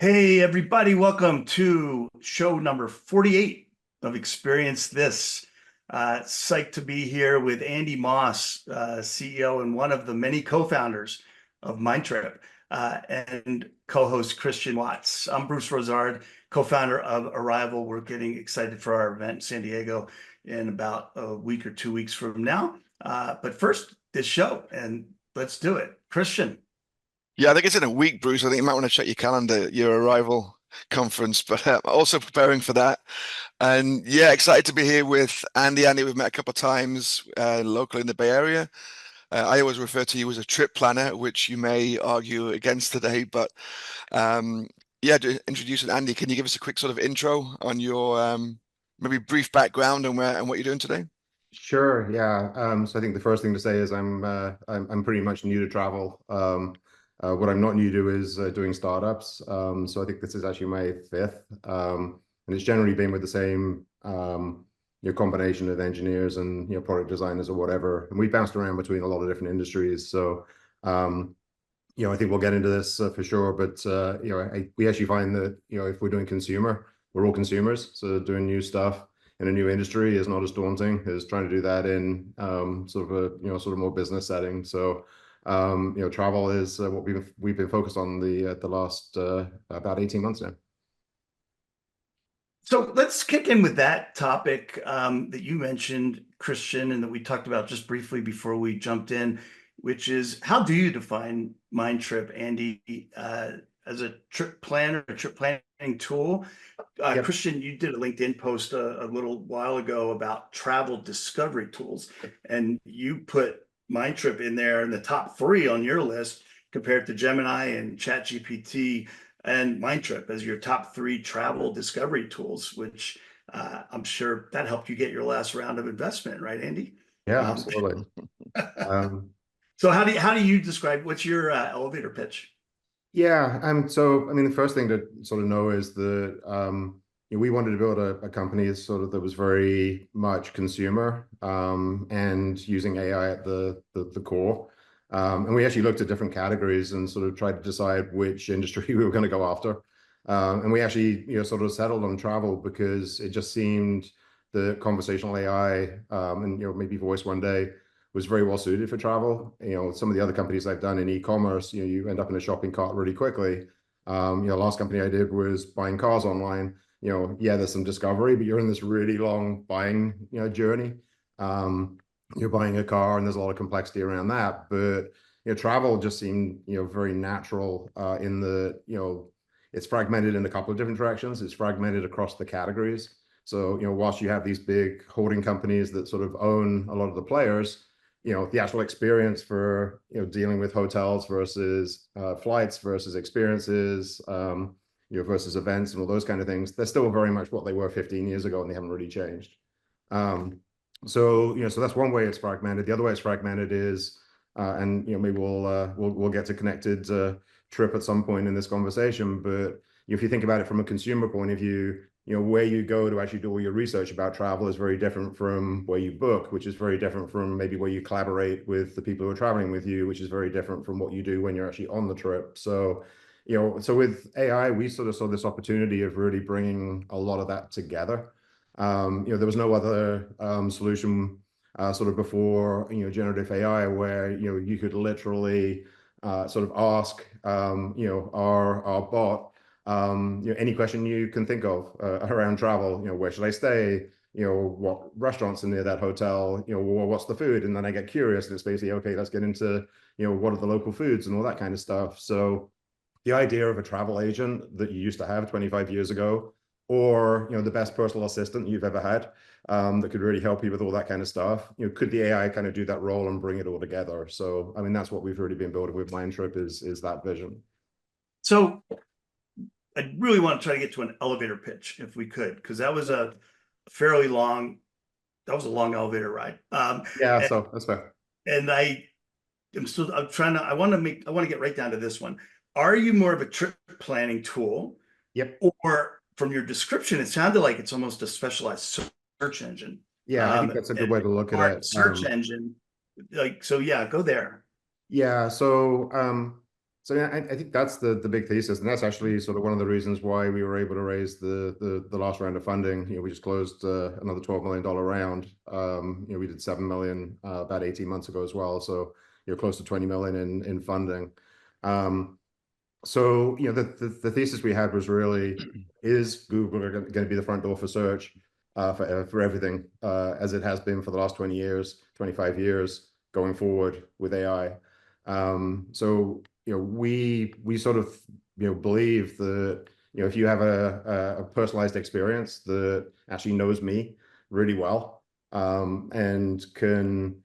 Hey, everybody, welcome to show number 48 of Experience This. Psyched to be here with Andy Moss, CEO and one of the many co-founders of Mindtrip, and co-host Christian Watts. I'm Bruce Rosard, co-founder of Arrival. We're getting excited for our event in San Diego in about a week or 2 weeks from now. But first, this show, and let's do it. Christian. Yeah, I think it's in a week, Bruce. I think you might want to check your calendar, your arrival conference, but also preparing for that. And yeah, excited to be here with Andy. Andy, we've met a couple of times locally in the Bay Area. I always refer to you as a trip planner, which you may argue against today. But yeah, to introduce Andy, can you give us a quick sort of intro on your maybe brief background and where and what you're doing today? Sure, yeah. So I think the first thing to say is I'm pretty much new to travel. What I'm not new to is doing startups. So I think this is actually my fifth, and it's generally been with the same combination of engineers and product designers or whatever. And we bounced around between a lot of different industries. So I think we'll get into this for sure. But we actually find that if we're doing consumer, we're all consumers. So doing new stuff in a new industry is not as daunting as trying to do that in sort of more business setting. So travel is what we've been focused on the last about 18 months now. So let's kick in with that topic that you mentioned, Christian, and that we talked about just briefly before we jumped in, which is how do you define Mindtrip, Andy, as a trip planner, a trip planning tool? Yep. Christian, you did a LinkedIn post a little while ago about travel discovery tools, and you put Mindtrip in there in the top three on your list compared to Gemini and ChatGPT and Mindtrip as your top three travel discovery tools, which I'm sure that helped you get your last round of investment, right, Andy? Yeah, Um, absolutely. Um, so how do you describe what's your elevator pitch? Yeah, so I mean, the first thing to sort of know is that we wanted to build a company sort of that was very much consumer and using AI at the core. And we actually looked at different categories and sort of tried to decide which industry we were going to go after. And we actually sort of settled on travel because it just seemed the conversational AI and maybe voice one day was very well suited for travel. Some of the other companies I've done in e-commerce, you end up in a shopping cart really quickly. Last company I did was buying cars online. Yeah, there's some discovery, but you're in this really long buying, journey. You're buying a car and there's a lot of complexity around that. But, travel just seemed, very natural in the, it's fragmented in a couple of different directions. It's fragmented across the categories. So, whilst you have these big holding companies that sort of own a lot of the players, the actual experience for dealing with hotels versus flights versus experiences versus events and all those kind of things, they're still very much what they were 15 years ago, and they haven't really changed. So that's one way it's fragmented. The other way it's fragmented is and maybe we'll get to connected trip at some point in this conversation, but if you think about it from a consumer point of view, where you go to actually do all your research about travel is very different from where you book, which is very different from maybe where you collaborate with the people who are traveling with you, which is very different from what you do when you're actually on the trip. So, so with AI, we sort of saw this opportunity of really bringing a lot of that together. There was no other solution sort of before, generative AI, where, you could literally sort of ask, our bot, any question you can think of around travel. Where should I stay? What restaurants are near that hotel? What's the food? And then I get curious, and it's basically, okay, let's get into, what are the local foods and all that kind of stuff. So the idea of a travel agent that you used to have 25 years ago, or the best personal assistant you've ever had, that could really help you with all that kind of stuff. Could the AI kind of do that role and bring it all together? So I mean, that's what we've really been building with Mindtrip is that vision. So I really want to try to get to an elevator pitch if we could, because that was a fairly long, that was a long elevator ride. Yeah, so that's fair. And I want to get right down to this one. Are you more of a trip planning tool? Yep. Or from your description, it sounded like it's almost a specialized search engine. Yeah, I think that's a good way to look at it. Search engine, so yeah, go there. Yeah, so So yeah, I think that's the big thesis, and that's actually sort of one of the reasons why we were able to raise the last round of funding. We just closed another $12 million round. We did 7 million about 18 months ago as well, so you're close to 20 million in funding. So the thesis we had was really, is Google going to be the front door for search for everything, as it has been for the last 20 years, 25 years going forward with AI. So we sort of believe that if you have a personalized experience that actually knows me really well, and can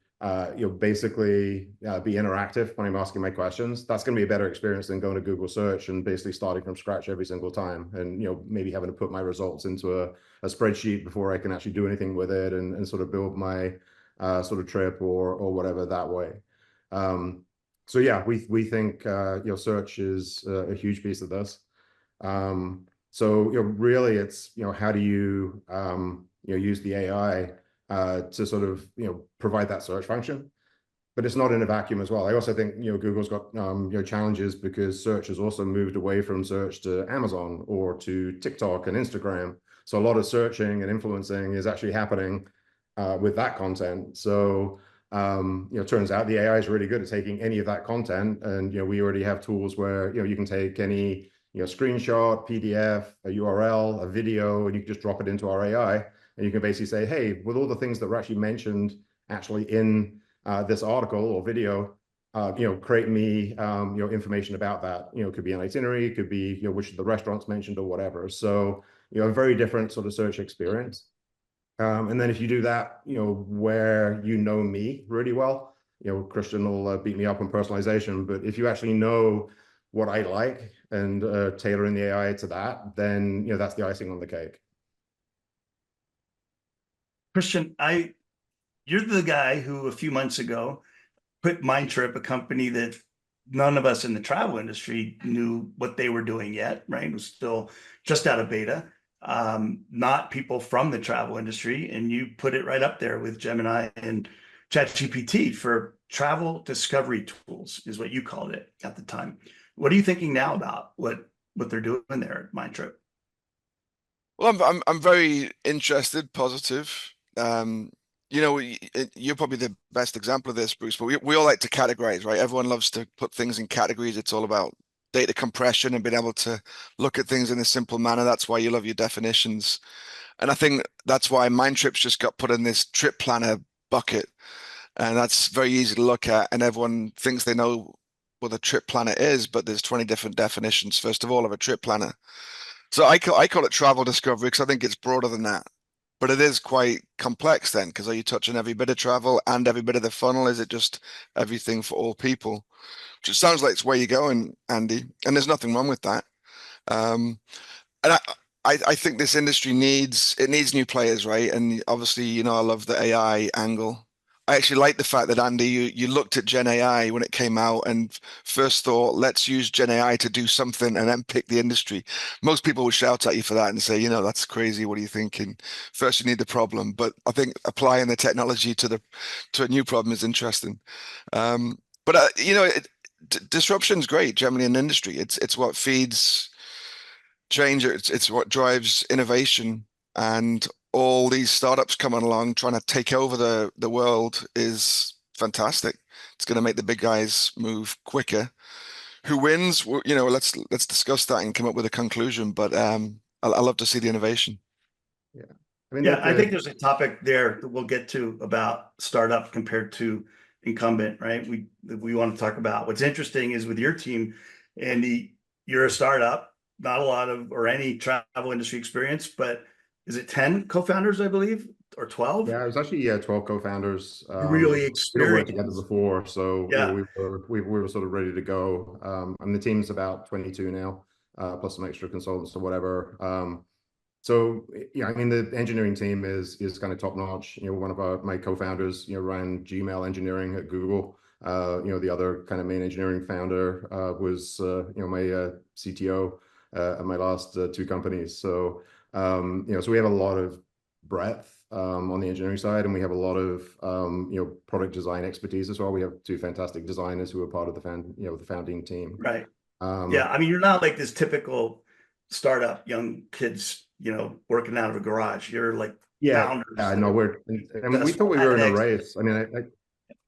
basically be interactive when I'm asking my questions, that's going to be a better experience than going to Google search and basically starting from scratch every single time, and maybe having to put my results into a spreadsheet before I can actually do anything with it, and sort of build my sort of trip or whatever that way. So yeah, we think search is a huge piece of this. So really it's how do you use the AI to sort of provide that search function, but it's not in a vacuum as well. I also think Google's got challenges because search has also moved away from search to Amazon or to TikTok and Instagram. So a lot of searching and influencing is actually happening with that content. So turns out the AI is really good at taking any of that content, and we already have tools where you can take any screenshot, PDF, a URL, a video, and you can just drop it into our AI, and you can basically say, hey, with all the things that were actually mentioned actually in this article or video, create me information about that. It could be an itinerary, it could be which of the restaurants mentioned or whatever. So a very different sort of search experience. And then if you do that, where me really well, Christian will beat me up on personalization, but if you actually know what I like and tailoring the AI to that, then that's the icing on the cake. Christian, you're the guy who a few months ago put Mindtrip, a company that none of us in the travel industry knew what they were doing yet, right? It was still just out of beta, not people from the travel industry. And you put it right up there with Gemini and ChatGPT for travel discovery tools, is what you called it at the time. What are you thinking now about what they're doing there at Mindtrip? Well, I'm very interested, positive. You're probably the best example of this, Bruce, but we all like to categorize, right? Everyone loves to put things in categories. It's all about data compression and being able to look at things in a simple manner. That's why you love your definitions. And I think that's why Mindtrip's just got put in this trip planner bucket. And that's very easy to look at. And everyone thinks they know what a trip planner is, but there's 20 different definitions, first of all, of a trip planner. So I call it travel discovery because I think it's broader than that. But it is quite complex then, because are you touching every bit of travel and every bit of the funnel? Is it just everything for all people? Which it sounds like it's where you're going, Andy, and there's nothing wrong with that. And I think this industry needs new players, right? And obviously, I love the AI angle. I actually like the fact that Andy, you looked at Gen AI when it came out and first thought, let's use Gen AI to do something and then pick the industry. Most people would shout at you for that and say, that's crazy. What are you thinking? First, you need the problem. But I think applying the technology to a new problem is interesting. But disruption is great generally in the industry. It's what feeds change. It's what drives innovation, and all these startups coming along trying to take over the world is fantastic. It's going to make the big guys move quicker. Who wins? Well, let's discuss that and come up with a conclusion. But I love to see the innovation. Yeah, I mean, Yeah, I think there's a topic there that we'll get to about startup compared to incumbent, right? We want to talk about. What's interesting is with your team, Andy, you're a startup, not a lot of or any travel industry experience, but is it 10 co-founders, I believe, or 12? Yeah, it was actually 12 co-founders. Really We'd all worked together experienced. before, so Yeah. we were sort of ready to go. And the team's about 22 now, plus some extra consultants or whatever. So yeah, I mean the engineering team is kind of top notch. One of my co-founders ran Gmail engineering at Google. The other kind of main engineering founder was my CTO at my last two companies. So so we have a lot of breadth on the engineering side, and we have a lot of product design expertise as well. We have two fantastic designers who are part of the founding team. Right. Um, Yeah. I mean, you're not like this typical startup young kids, working out of a garage. You're like yeah, founders yeah, that no, are and we thought successful, we were had in a exit. race. I mean,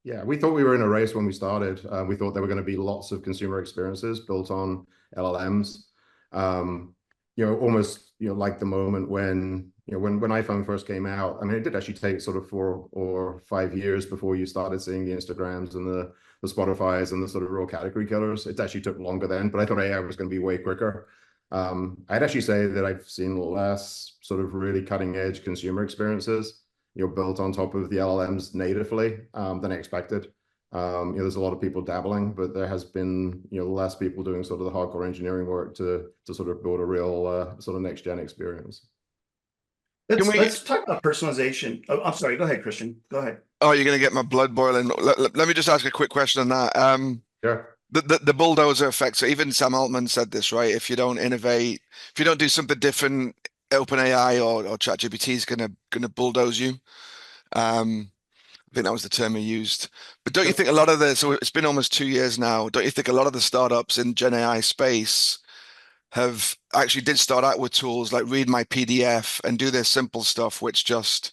yeah, we thought we were in a race when we started. We thought there were going to be lots of consumer experiences built on LLMs. Almost like the moment when when iPhone first came out. I mean, it did actually take sort of 4 or 5 years before you started seeing the Instagrams and the Spotifys and the sort of real category killers. It actually took longer then, but I thought AI was going to be way quicker. I'd actually say that I've seen less sort of really cutting edge consumer experiences built on top of the LLMs natively than I expected. There's a lot of people dabbling, but there has been less people doing sort of the hardcore engineering work to sort of build a real sort of next gen experience. Can we? Let's talk about personalization. Oh, I'm sorry. Go ahead, Christian. Go ahead. Oh, you're going to get my blood boiling. Let me just ask a quick question on that. Yeah. The bulldozer effect. So even Sam Altman said this, right? If you don't innovate, if you don't do something different, OpenAI or ChatGPT is gonna bulldoze you. I think that was the term he used. But don't you think a lot of so it's been almost 2 years now. Don't you think a lot of the startups in Gen AI space have actually did start out with tools like read my PDF and do their simple stuff, which just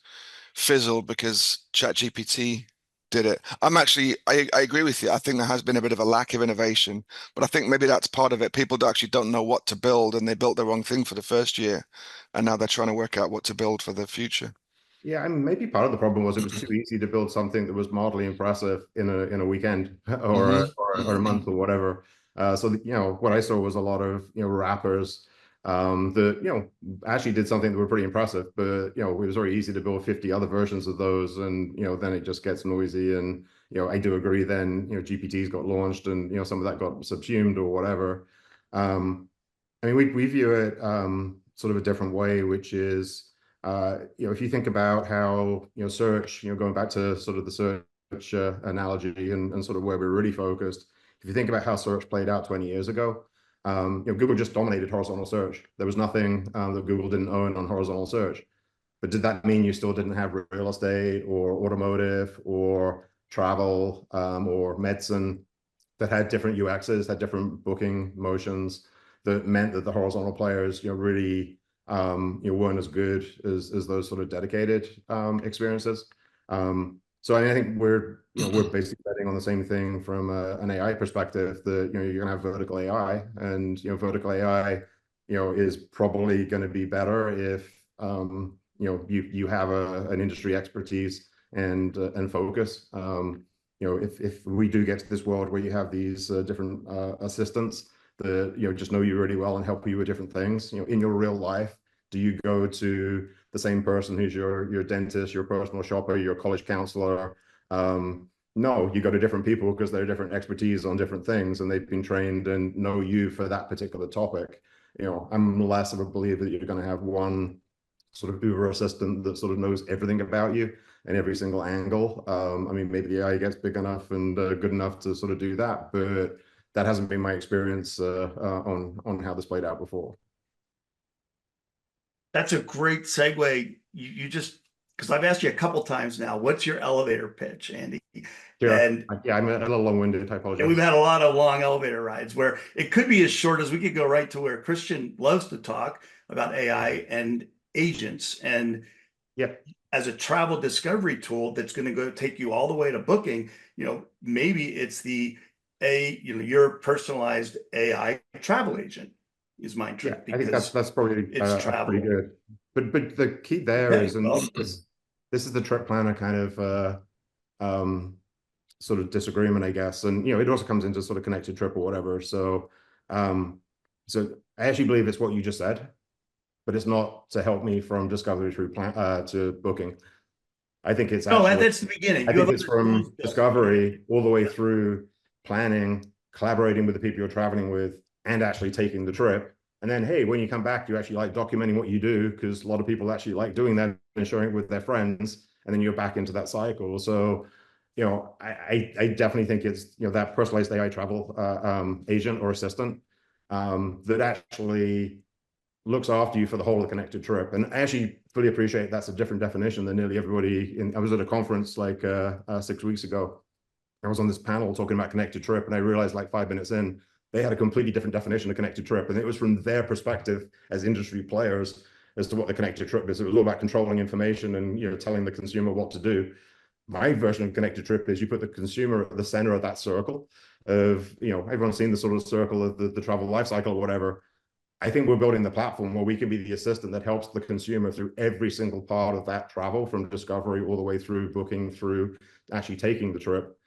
fizzled because ChatGPT did it. I agree with you. I think there has been a bit of a lack of innovation, but I think maybe that's part of it. People actually don't know what to build and they built the wrong thing for the first year. And now they're trying to work out what to build for the future. Yeah, I mean, maybe part of the problem was it was too easy to build something that was mildly impressive in a weekend or Hmm. or a month or whatever. So what I saw was a lot of rappers that actually did something that were pretty impressive, but it was very easy to build 50 other versions of those, and then it just gets noisy. And I do agree. Then GPTs got launched, and some of that got subsumed or whatever. I mean, we view it sort of a different way, which is, if you think about how, search, going back to sort of the search analogy and sort of where we're really focused, if you think about how search played out 20 years ago, Google just dominated horizontal search. There was nothing that Google didn't own on horizontal search. But did that mean you still didn't have real estate or automotive or travel or medicine that had different UXs, had different booking motions that meant that the horizontal players, really, weren't as good as those sort of dedicated experiences. So I mean, I think we're basically betting on the same thing from an AI perspective that you're going to have vertical AI, and vertical AI, is probably going to be better if you have an industry expertise and focus. If we do get to this world where you have these different assistants that just know you really well and help you with different things, in your real life, do you go to the same person who's your dentist, your personal shopper, your college counselor? No, you go to different people because they're different expertise on different things, and they've been trained and know you for that particular topic. I'm less of a believer that you're going to have one sort of Uber assistant that sort of knows everything about you and every single angle. I mean, maybe the AI gets big enough and good enough to sort of do that, but that hasn't been my experience on how this played out before. That's a great segue. You just, because I've asked you a couple times now, what's your elevator pitch, Andy? Sure. And Yeah, I'm a little long-winded. I and we've apologize. had a lot of long elevator rides where it could be as short as we could go right to where Christian loves to talk about AI and agents. And Yeah. as a travel discovery tool that's going to go take you all the way to booking, maybe it's your personalized AI travel agent is Mindtrip Yeah, I think because that's probably it's a pretty travel. good. But the key there Okay, is, and well, this is the trip planner kind of sort of disagreement, I guess. And it also comes into sort of connected trip or whatever. Um, so I actually believe it's what you just said, but it's not to help me from discovery through plan to booking. I think it's no, actually, that's the beginning. I You have think it's other tools from built. discovery all the way through planning, collaborating with the people you're traveling with, and actually taking the trip. And then, hey, when you come back, you actually like documenting what you do, because a lot of people actually like doing that and sharing it with their friends. And then you're back into that cycle. So, I definitely think it's, that personalized AI travel agent or assistant that actually looks after you for the whole of the connected trip. And actually, fully appreciate that's a different definition than nearly everybody. I was at a conference like 6 weeks ago. I was on this panel talking about connected trip, and I realized like 5 minutes in, they had a completely different definition of connected trip, and it was from their perspective as industry players as to what the connected trip is. It was all about controlling information and telling the consumer what to do. My version of connected trip is you put the consumer at the center of that circle of, everyone's seen the sort of circle of the travel life cycle or whatever. I think we're building the platform where we can be the assistant that helps the consumer through every single part of that travel, from discovery all the way through booking, through actually taking the trip,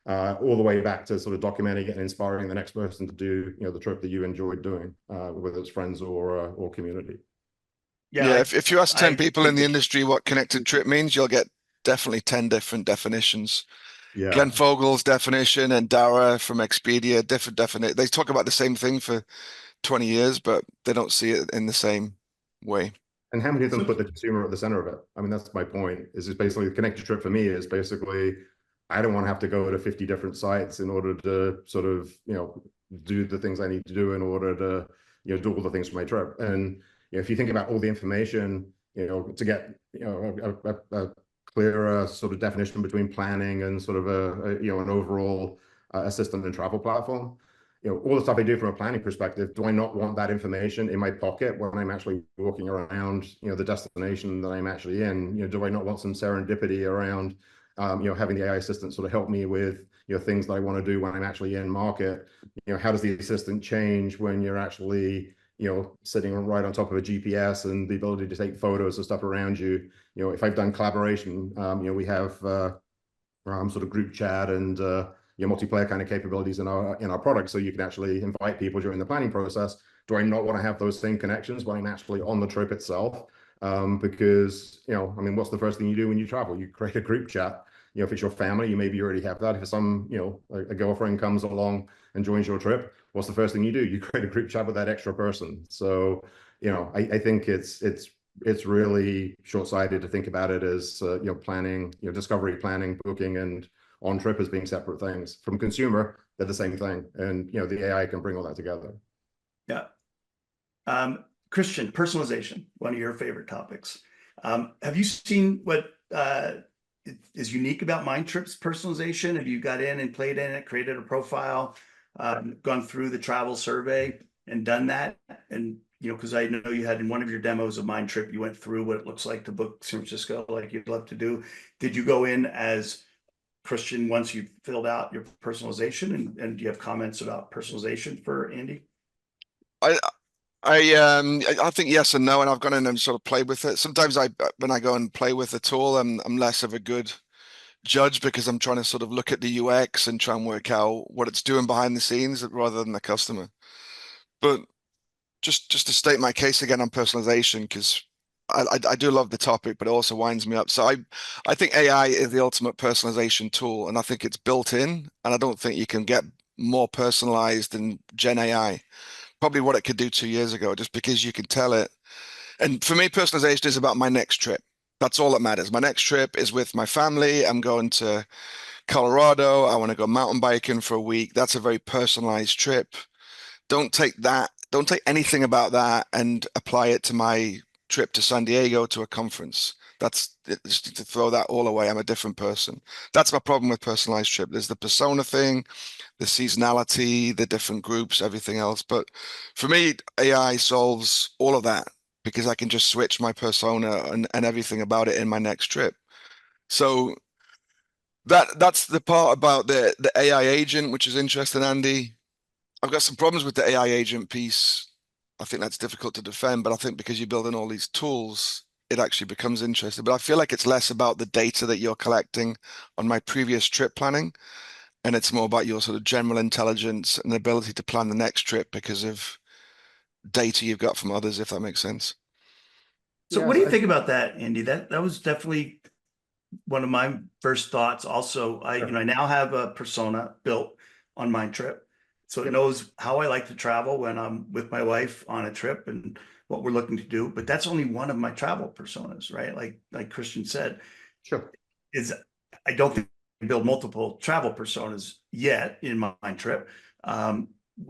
all the way back to sort of documenting it and inspiring the next person to do the trip that you enjoyed doing, whether it's friends or community. Yeah, if you ask 10 I people in think the industry what connected trip means, you'll get definitely 10 different definitions. Yeah. Glenn Fogel's definition and Dara from Expedia, different definition. They talk about the same thing for 20 years, but they don't see it in the same way. And how many of them put the consumer at the center of it? I mean, that's my point. Is basically the connected trip for me is basically, I don't want to have to go to 50 different sites in order to sort of, do the things I need to do in order to, do all the things for my trip. And if you think about all the information, to get, a clearer sort of definition between planning and sort of an overall assistant and travel platform. All the stuff I do from a planning perspective, do I not want that information in my pocket when I'm actually walking around, the destination that I'm actually in? Do I not want some serendipity around, having the AI assistant sort of help me with, things that I want to do when I'm actually in market? How does the assistant change when you're actually, sitting right on top of a GPS, and the ability to take photos of stuff around you? If I've done collaboration, we have sort of group chat and multiplayer kind of capabilities in our product, so you can actually invite people during the planning process. Do I not want to have those same connections when I'm actually on the trip itself? Because I mean, what's the first thing you do when you travel? You create a group chat. If it's your family, maybe you already have that. If some a girlfriend comes along and joins your trip, what's the first thing you do? You create a group chat with that extra person. So I think it's really short-sighted to think about it as planning, discovery, planning, booking, and on trip as being separate things. From consumer, they're the same thing, and the AI can bring all that together. Yeah. Christian, personalization, one of your favorite topics. Have you seen what is unique about Mindtrip's personalization? Have you got in and played in it, created a profile, gone through the travel survey and done that? And because I know you had in one of your demos of Mindtrip, you went through what it looks like to book San Francisco, like you'd love to do. Did you go in as Christian once you filled out your personalization, and do you have comments about personalization for Andy? I think yes and no, and I've gone in and sort of played with it. Sometimes when I go and play with the tool, I'm less of a good judge, because I'm trying to sort of look at the UX and try and work out what it's doing behind the scenes rather than the customer. But just to state my case again on personalization, because I do love the topic, but it also winds me up. So I think AI is the ultimate personalization tool, and I think it's built in, and I don't think you can get more personalized than Gen AI. Probably what it could do 2 years ago, just because you can tell it. And for me, personalization is about my next trip. That's all that matters. My next trip is with my family. I'm going to Colorado. I want to go mountain biking for a week. That's a very personalized trip. Don't take anything about that and apply it to my trip to San Diego to a conference. That's just to throw that all away. I'm a different person. That's my problem with personalized trip. There's the persona thing, the seasonality, the different groups, everything else. But for me, AI solves all of that, because I can just switch my persona and everything about it in my next trip. So that's the part about the AI agent, which is interesting, Andy. I've got some problems with the AI agent piece. I think that's difficult to defend, but I think because you're building all these tools, it actually becomes interesting. But I feel like it's less about the data that you're collecting on my previous trip planning, and it's more about your sort of general intelligence and ability to plan the next trip because of data you've got from others, if that makes sense. So Yeah, what do so you think about that, Andy? That was definitely one of my first thoughts. Also, I now have a persona built on Mindtrip, so it knows how I like to travel when I'm with my wife on a trip and what we're looking to do. But that's only one of my travel personas, right? Like Christian said, sure. is I don't think I build multiple travel personas yet in Mindtrip.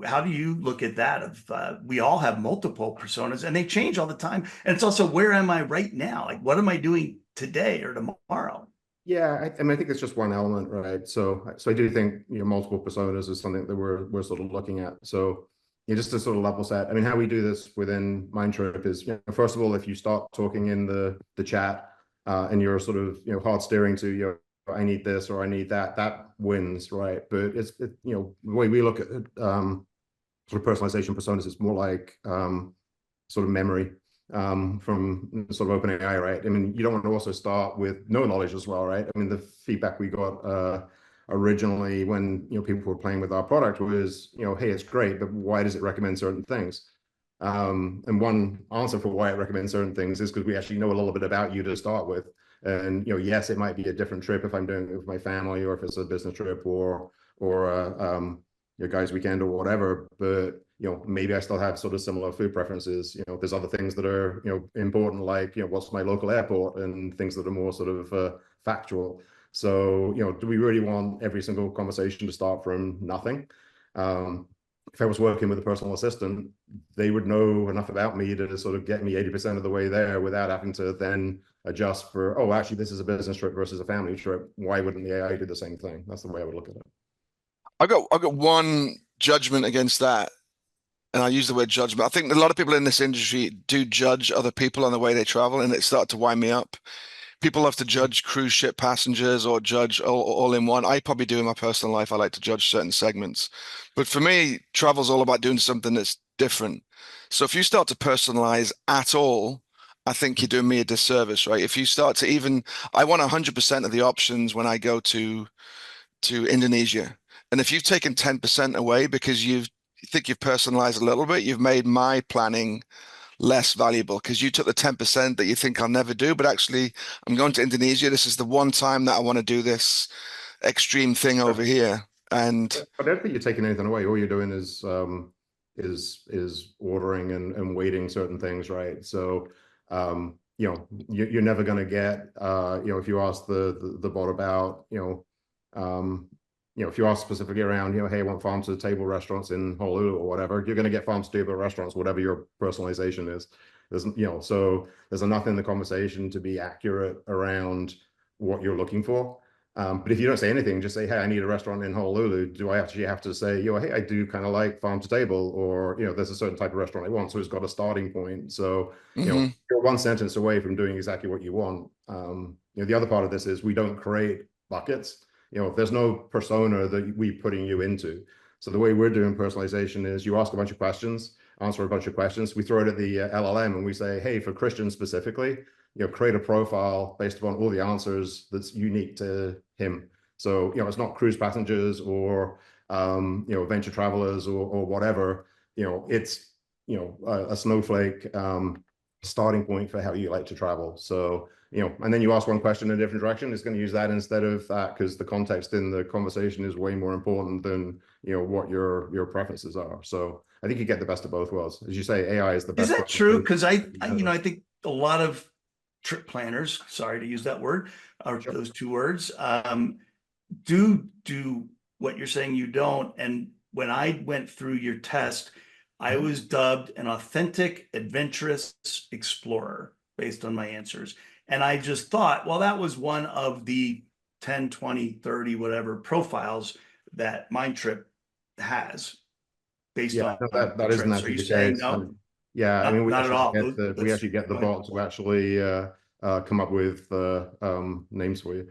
how do you look at that? We all have multiple personas and they change all the time. And it's also, where am I right now? Like, what am I doing today or tomorrow? Yeah, I mean, I think it's just one element, right? So I do think, multiple personas is something that we're sort of looking at. So, just to sort of level set, I mean, how we do this within Mindtrip is, first of all, if you start talking in the chat, and you're sort of, hard steering to, I need this or I need that, that wins, right? But the way we look at it, sort of personalization personas, it's more like, sort of memory, from sort of OpenAI, right? I mean, you don't want to also start with no knowledge as well, right? I mean, the feedback we got originally when people were playing with our product was, hey, it's great, but why does it recommend certain things? And one answer for why it recommends certain things is because we actually know a little bit about you to start with. And yes, it might be a different trip if I'm doing it with my family, or if it's a business trip, or your guys' weekend or whatever. But maybe I still have sort of similar food preferences. There's other things that are important, like what's my local airport, and things that are more sort of factual. So do we really want every single conversation to start from nothing? If I was working with a personal assistant, they would know enough about me to sort of get me 80% of the way there without having to then adjust for, oh, actually, this is a business trip versus a family trip. Why wouldn't the AI do the same thing? That's the way I would look at it. I got one judgment against that, and I use the word judgment. I think a lot of people in this industry do judge other people on the way they travel, and it started to wind me up. People love to judge cruise ship passengers or judge all in one. I probably do in my personal life. I like to judge certain segments. But for me, travel's all about doing something that's different. So if you start to personalize at all, I think you're doing me a disservice, right? If you start to even, I want 100% of the options when I go to Indonesia. And if you've taken 10% away because you think you've personalized a little bit, you've made my planning less valuable because you took the 10% that you think I'll never do, but actually I'm going to Indonesia. This is the one time that I want to do this extreme thing over here. And I don't think you're taking anything away. All you're doing is ordering and waiting certain things, right? So you're never going to get if you ask the bot about if you ask specifically around hey, I want farm to table restaurants in Honolulu or whatever, you're going to get farm to table restaurants, whatever your personalization is. So there's enough in the conversation to be accurate around what you're looking for. But if you don't say anything, just say, hey, I need a restaurant in Honolulu. Do I actually have to say, hey, I do kind of like farm to table, or, there's a certain type of restaurant I want. So it's got a starting point. So, mhm. you're one sentence away from doing exactly what you want. The other part of this is we don't create buckets. There's no persona that we putting you into. So the way we're doing personalization is you ask a bunch of questions, answer a bunch of questions. We throw it at the LLM and we say, hey, for Christian specifically, create a profile based upon all the answers that's unique to him. So, it's not cruise passengers or, venture travelers or whatever, it's, a snowflake starting point for how you like to travel. So, and then you ask one question in a different direction, it's going to use that instead of that, because the context in the conversation is way more important than, what your preferences are. So I think you get the best of both worlds. As you say, AI is the best. Is that true? Because I think a lot of trip planners, sorry to use that word, or Sure. those two words, do what you're saying you don't. And when I went through your test, I was dubbed an authentic, adventurous explorer based on my answers. And I just thought, well, that was one of the 10, 20, 30, whatever profiles that Mindtrip has based Yeah, on no, the that isn't trips. Are actually you the saying case. no? Yeah, I mean, Not at all. we actually get the bot to actually come up with names for you.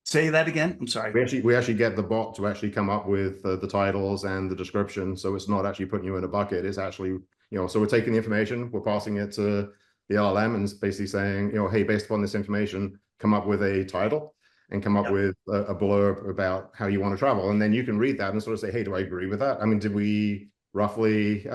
Say that again. I'm sorry. We actually get the bot to actually come up with the titles and the description. So it's not actually putting you in a bucket. It's actually, so we're taking the information, we're passing it to the LLM, and it's basically saying, hey, based upon this information, come up with a title and come up with a blurb about how you want to travel. And then you can read that and sort of say, hey, do I agree with that? I mean, did we roughly,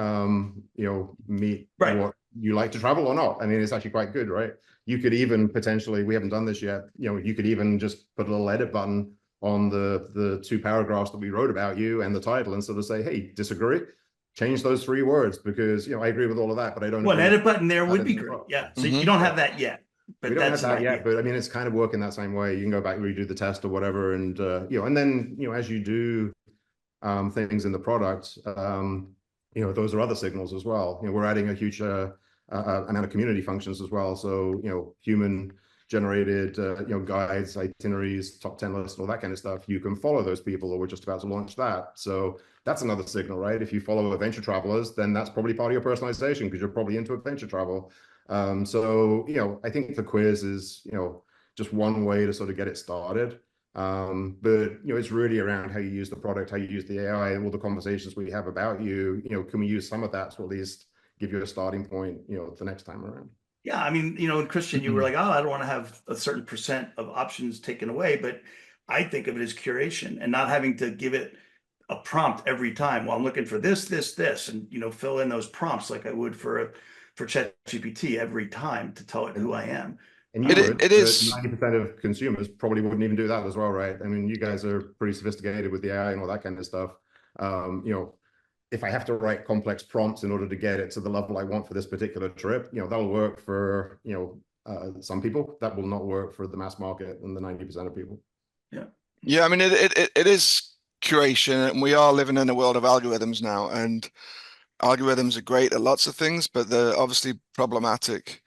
meet what you like to travel or not? I mean, it's actually quite good, right? You could even potentially, we haven't done this yet, you could even just put a little edit button on the two paragraphs that we wrote about you and the title, and sort of say, hey, disagree, change those 3 words, because I agree with all of that, but I don't Well, an agree. edit button there would be great. Yeah. So you don't have that yet, but We don't have that's an that yet, idea. but I mean, it's kind of working that same way. You can go back, redo the test or whatever, and and then as you do things in the product, those are other signals as well. We're adding a huge amount of community functions as well. So, human generated, guides, itineraries, top 10 lists, and all that kind of stuff. You can follow those people, or we're just about to launch that. So that's another signal, right? If you follow adventure travelers, then that's probably part of your personalization because you're probably into adventure travel. So, I think the quiz is, just one way to sort of get it started. But it's really around how you use the product, how you use the AI, and all the conversations we have about you. Can we use some of that to at least give you a starting point, the next time around? Yeah, I mean, and Christian, you were like, oh, I don't want to have a certain percent of options taken away, but I think of it as curation and not having to give it a prompt every time. Well, I'm looking for this, and fill in those prompts like I would for ChatGPT every time to tell it who I am. And it is 90% of consumers probably wouldn't even do that as well, right? I mean, you guys are pretty sophisticated with the AI and all that kind of stuff. If I have to write complex prompts in order to get it to the level I want for this particular trip, that'll work for, some people. That will not work for the mass market and the 90% of people. Yeah. Yeah, I mean, it is curation, and we are living in a world of algorithms now, and algorithms are great at lots of things, but they're obviously problematic.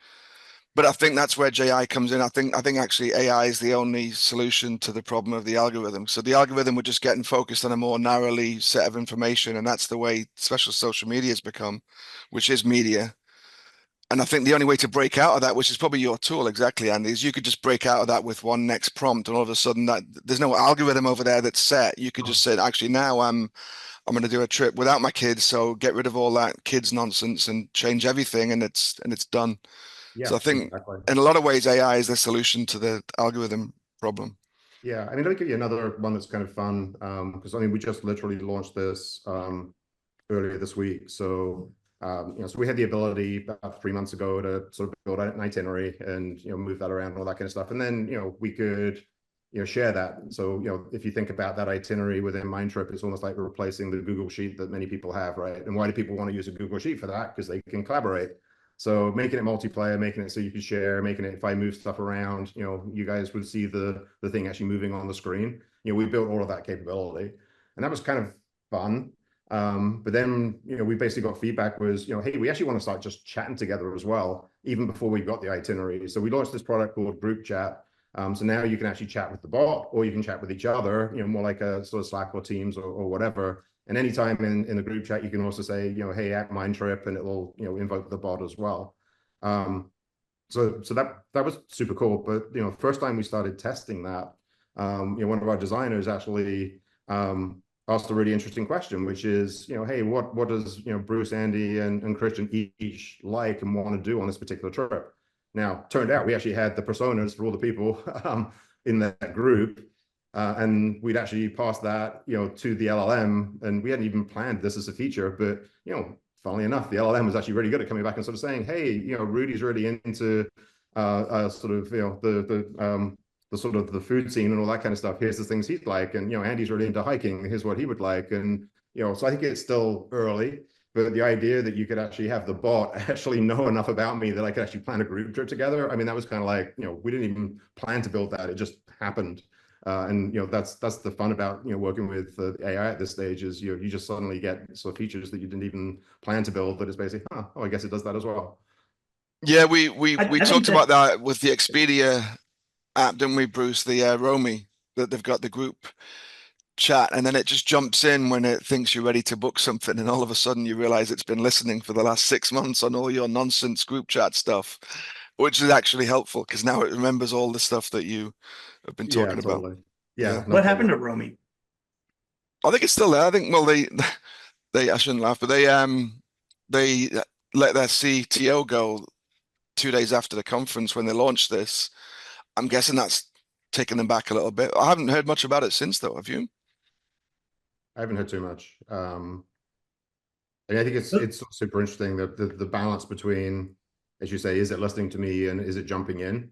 But I think that's where JI comes in. I think actually AI is the only solution to the problem of the algorithm. So the algorithm, we're just getting focused on a more narrowly set of information, and that's the way special social media has become, which is media. And I think the only way to break out of that, which is probably your tool exactly, Andy, is you could just break out of that with one next prompt, and all of a sudden that there's no algorithm over there that's set. You could just say, actually, now I'm going to do a trip without my kids, so get rid of all that kids nonsense and change everything, and it's done. Yeah, So I think exactly. in a lot of ways, AI is the solution to the algorithm problem. Yeah, I mean, let me give you another one that's kind of fun, because I mean, we just literally launched this earlier this week. So, so we had the ability about 3 months ago to sort of build an itinerary and move that around and all that kind of stuff, and then we could share that. So if you think about that itinerary within Mindtrip, it's almost like replacing the Google Sheet that many people have, right? And why do people want to use a Google Sheet for that? Because they can collaborate. So making it multiplayer, making it so you can share, making it if I move stuff around, you guys would see the thing actually moving on the screen. We built all of that capability, and that was kind of fun. But then we basically got feedback was hey, we actually want to start just chatting together as well, even before we got the itinerary. So we launched this product called Group Chat. So now you can actually chat with the bot, or you can chat with each other, more like a sort of Slack or Teams or whatever. And anytime in the group chat, you can also say, hey, at Mindtrip, and it will, invoke the bot as well. So that was super cool. But, first time we started testing that, one of our designers actually asked a really interesting question, which is, hey, what does, Bruce, Andy, and Christian each like and want to do on this particular trip? Now, turned out we actually had the personas for all the people in that group. And we'd actually passed that, to the LLM, and we hadn't even planned this as a feature, but, funnily enough, the LLM was actually really good at coming back and sort of saying, hey, Rudy's really into sort of, the sort of the food scene and all that kind of stuff. Here's the things he'd like. And, Andy's really into hiking. Here's what he would like. And, so I think it's still early, but the idea that you could actually have the bot actually know enough about me that I could actually plan a group trip together. I mean, that was kind of like, we didn't even plan to build that. It just happened. And that's the fun about working with AI at this stage is you just suddenly get sort of features that you didn't even plan to build, but it's basically, oh, I guess it does that as well. Yeah, we I talked about that with the Expedia app, didn't we, Bruce? The Romy, that they've got the group chat, and then it just jumps in when it thinks you're ready to book something, and all of a sudden you realize it's been listening for the last 6 months on all your nonsense group chat stuff, which is actually helpful because now it remembers all the stuff that you have been talking about. Yeah. What happened to Romy? I think it's still there. I think, well, they I shouldn't laugh, but they let their CTO go 2 days after the conference when they launched this. I'm guessing that's taken them back a little bit. I haven't heard much about it since, though. Have you? I haven't heard too much. I mean, I think it's super interesting that the balance between, as you say, is it listening to me and is it jumping in,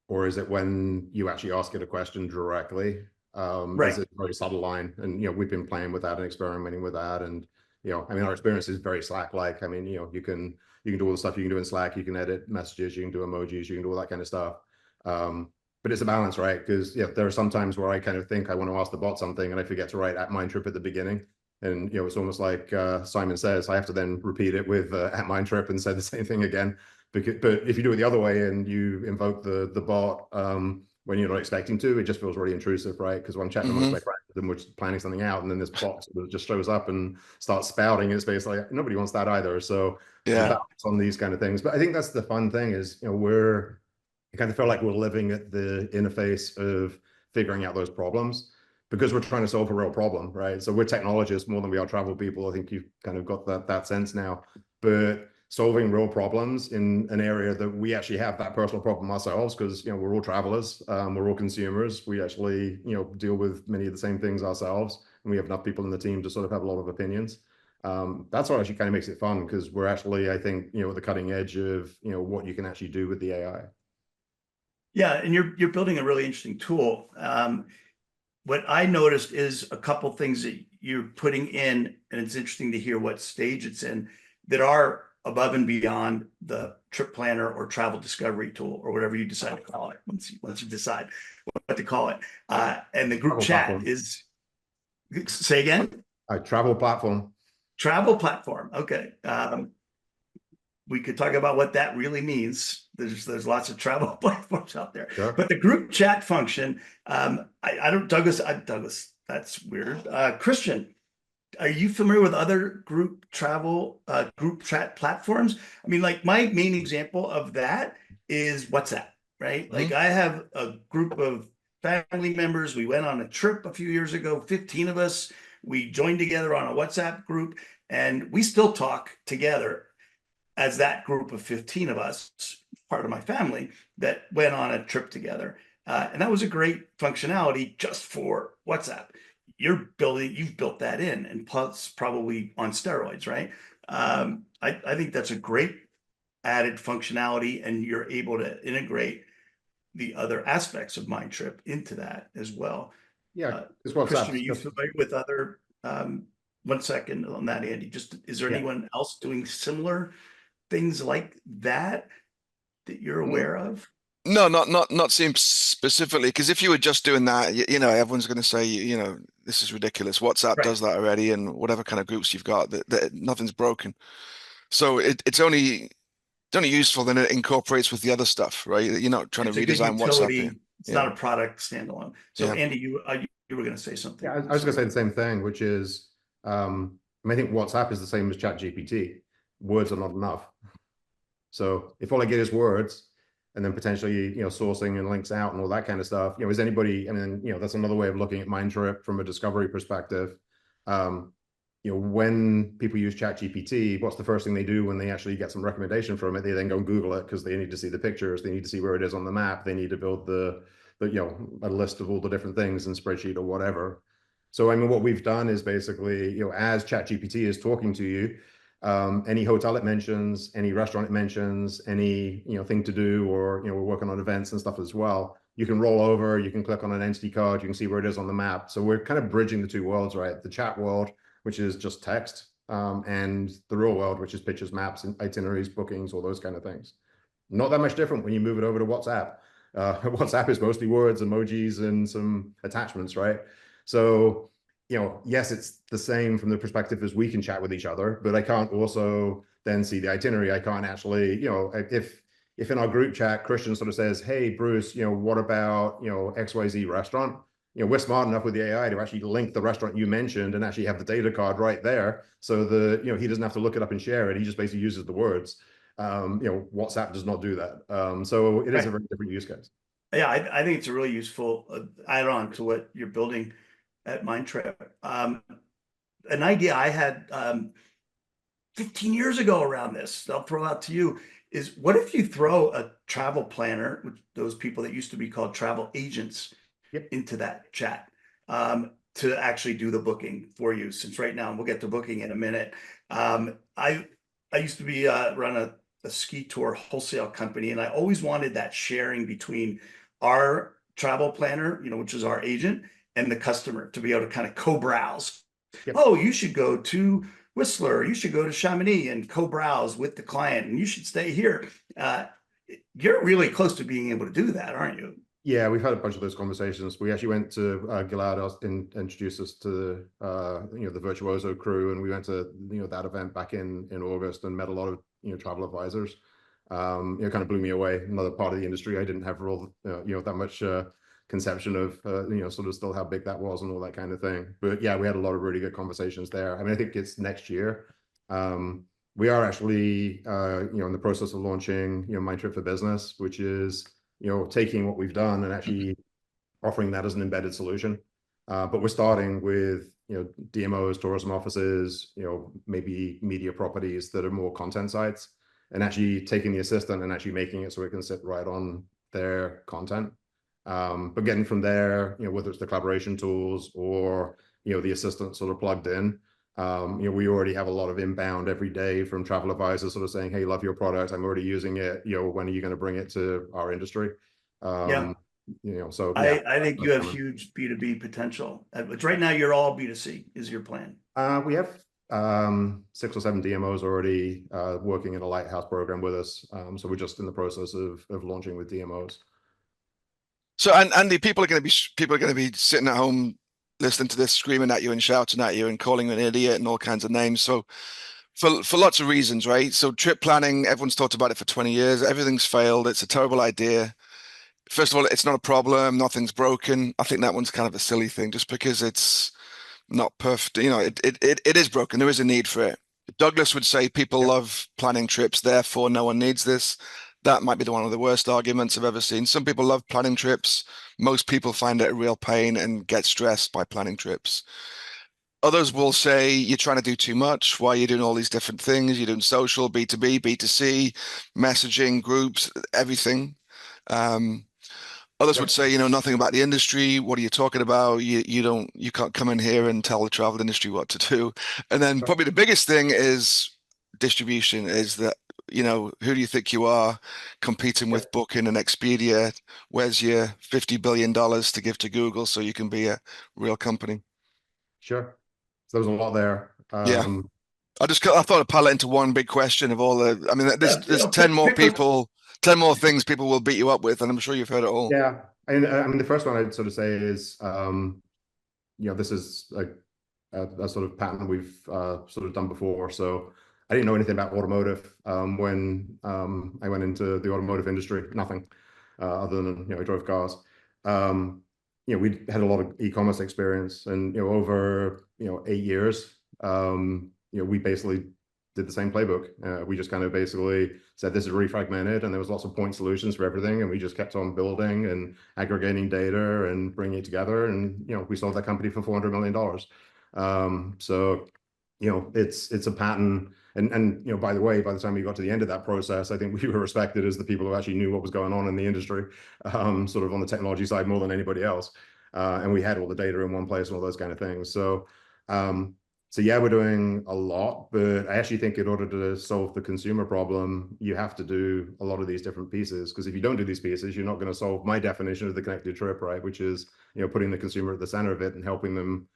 or is it when you actually ask it a question directly? Right. Is it a very subtle line? And we've been playing with that and experimenting with that. And I mean, our experience is very Slack-like. I mean, you can do all the stuff you can do in Slack. You can edit messages. You can do emojis. You can do all that kind of stuff. But it's a balance, right? Because there are some times where I kind of think I want to ask the bot something and I forget to write at Mindtrip at the beginning. And it's almost like Simon says, I have to then repeat it with at Mindtrip and say the same thing again. But if you do it the other way and you invoke the bot when you're not expecting to, it just feels really intrusive, right? Because when I'm chatting amongst my friends and we're planning something out, and then this bot sort of just shows up and starts spouting, it's basically like, nobody wants that either. So there's balance on these kind of things. But I think that's the fun thing is, I kind of feel like we're living at the interface of figuring out those problems because we're trying to solve a real problem, right? So we're technologists more than we are travel people. I think you've kind of got that sense now. But solving real problems in an area that we actually have that personal problem ourselves, because we're all travelers, we're all consumers. We actually deal with many of the same things ourselves, and we have enough people in the team to sort of have a lot of opinions. That's what actually kind of makes it fun, because we're actually, I think, at the cutting edge of what you can actually do with the AI. Yeah, and you're building a really interesting tool. What I noticed is a couple things that you're putting in, and it's interesting to hear what stage it's in, that are above and beyond the trip planner or travel discovery tool or whatever you decide to call it once you decide what to call it. And the group Travel chat platform. is, say again? A travel platform. Travel platform. Okay. We could talk about what that really means. There's lots of travel platforms out there, Sure. but the group chat function, I don't, Douglas, that's weird. Christian, are you familiar with other group chat platforms? I mean, like my main example of that is WhatsApp, right? Like I have a group of family members. We went on a trip a few years ago, 15 of us. We joined together on a WhatsApp group, and we still talk together as that group of 15 of us, part of my family, that went on a trip together. And that was a great functionality just for WhatsApp. You've built that in, and plus probably on steroids, right? I think that's a great added functionality, and you're able to integrate the other aspects of Mindtrip into that as well. Yeah, it's WhatsApp. Christian, are you familiar with other, 1 second on that, Andy, just, is there anyone else doing similar things like that you're aware of? No, not seem specifically, because if you were just doing that, everyone's going to say, this is ridiculous. WhatsApp does that already, and whatever kind of groups you've got, that nothing's broken. So it's only useful then it incorporates with the other stuff, right? You're not trying to redesign WhatsApp here. It's not a product standalone. So Andy, you were going to say something. Yeah, I was going to say the same thing, which is, I think WhatsApp is the same as ChatGPT. Words are not enough. So if all I get is words, and then potentially, sourcing and links out and all that kind of stuff, is anybody, and then, that's another way of looking at Mindtrip from a discovery perspective. When people use ChatGPT, what's the first thing they do when they actually get some recommendation from it? They then go and Google it because they need to see the pictures. They need to see where it is on the map. They need to build a list of all the different things in spreadsheet or whatever. So, I mean, what we've done is basically, as ChatGPT is talking to you, any hotel it mentions, any restaurant it mentions, any thing to do, or we're working on events and stuff as well. You can roll over, you can click on an entity card, you can see where it is on the map. So we're kind of bridging the two worlds, right? The chat world, which is just text, and the real world, which is pictures, maps, and itineraries, bookings, all those kind of things. Not that much different when you move it over to WhatsApp. WhatsApp is mostly words, emojis, and some attachments, right? So yes, it's the same from the perspective as we can chat with each other, but I can't also then see the itinerary. I can't actually, if in our group chat, Christian sort of says, hey, Bruce, what about, XYZ restaurant? We're smart enough with the AI to actually link the restaurant you mentioned and actually have the data card right there. So he doesn't have to look it up and share it. He just basically uses the words. WhatsApp does not do that. So it is a very different use case. Yeah, I think it's a really useful add-on to what you're building at Mindtrip. An idea I had 15 years ago around this, I'll throw out to you, is what if you throw a travel planner, which those people that used to be called travel agents, into that chat to actually do the booking for you, since right now, and we'll get to booking in a minute. I used to be run a ski tour wholesale company, and I always wanted that sharing between our travel planner, which is our agent, and the customer to be able to kind of co-browse. Oh, you should go to Whistler, you should go to Chamonix and co-browse with the client, and you should stay here. You're really close to being able to do that, aren't you? Yeah, we've had a bunch of those conversations. We actually went to Gilad and introduced us to the Virtuoso crew, and we went to that event back in August and met a lot of travel advisors. Kind of blew me away. Another part of the industry I didn't have real that much conception of sort of still how big that was and all that kind of thing. But yeah, we had a lot of really good conversations there. I mean, I think it's next year. We are actually in the process of launching Mindtrip for Business, which is taking what we've done and actually offering that as an embedded solution. But we're starting with, DMOs, tourism offices, maybe media properties that are more content sites, and actually taking the assistant and actually making it so it can sit right on their content. But getting from there, whether it's the collaboration tools or, the assistant sort of plugged in, we already have a lot of inbound every day from travel advisors sort of saying, hey, love your product. I'm already using it. When are you going to bring it to our industry? Yeah. So yeah. I think you have huge B2B potential. But right now you're all B2C is your plan. We have 6 or 7 DMOs already working in a lighthouse program with us. So we're just in the process of launching with DMOs. So, and Andy, people are going to be sitting at home listening to this, screaming at you and shouting at you and calling you an idiot and all kinds of names. So, for lots of reasons, right? So, trip planning, everyone's talked about it for 20 years. Everything's failed. It's a terrible idea. First of all, it's not a problem. Nothing's broken. I think that one's kind of a silly thing, just because it's not perfect. It is broken. There is a need for it. Douglas would say people love planning trips, therefore no one needs this. That might be one of the worst arguments I've ever seen. Some people love planning trips. Most people find it a real pain and get stressed by planning trips. Others will say you're trying to do too much. Why are you doing all these different things? You're doing social, B2B, B2C, messaging, groups, everything. Others would say, nothing about the industry. What are you talking about? You can't come in here and tell the travel industry what to do. And then probably the biggest thing is distribution, is that, who do you think you are competing with Booking and Expedia? Where's your $50 billion to give to Google so you can be a real company? Sure. So there's a lot there. Yeah. I thought I'd pile it into one big question of all the, I mean, there's 10 more people, 10 more things people will beat you up with, and I'm sure you've heard it all. Yeah. And I mean, the first one I'd sort of say is, this is a sort of pattern we've sort of done before. So I didn't know anything about automotive when I went into the automotive industry, nothing other than, I drove cars. We had a lot of e-commerce experience, and, over, 8 years, we basically did the same playbook. We just kind of basically said, this is really fragmented, and there was lots of point solutions for everything. And we just kept on building and aggregating data and bringing it together. And, we sold that company for $400 million. So, it's a pattern. And by the way, by the time we got to the end of that process, I think we were respected as the people who actually knew what was going on in the industry, sort of on the technology side more than anybody else. And we had all the data in one place and all those kind of things. So yeah, we're doing a lot, but I actually think in order to solve the consumer problem, you have to do a lot of these different pieces. Because if you don't do these pieces, you're not going to solve my definition of the connected trip, right? Which is, putting the consumer at the center of it and helping them,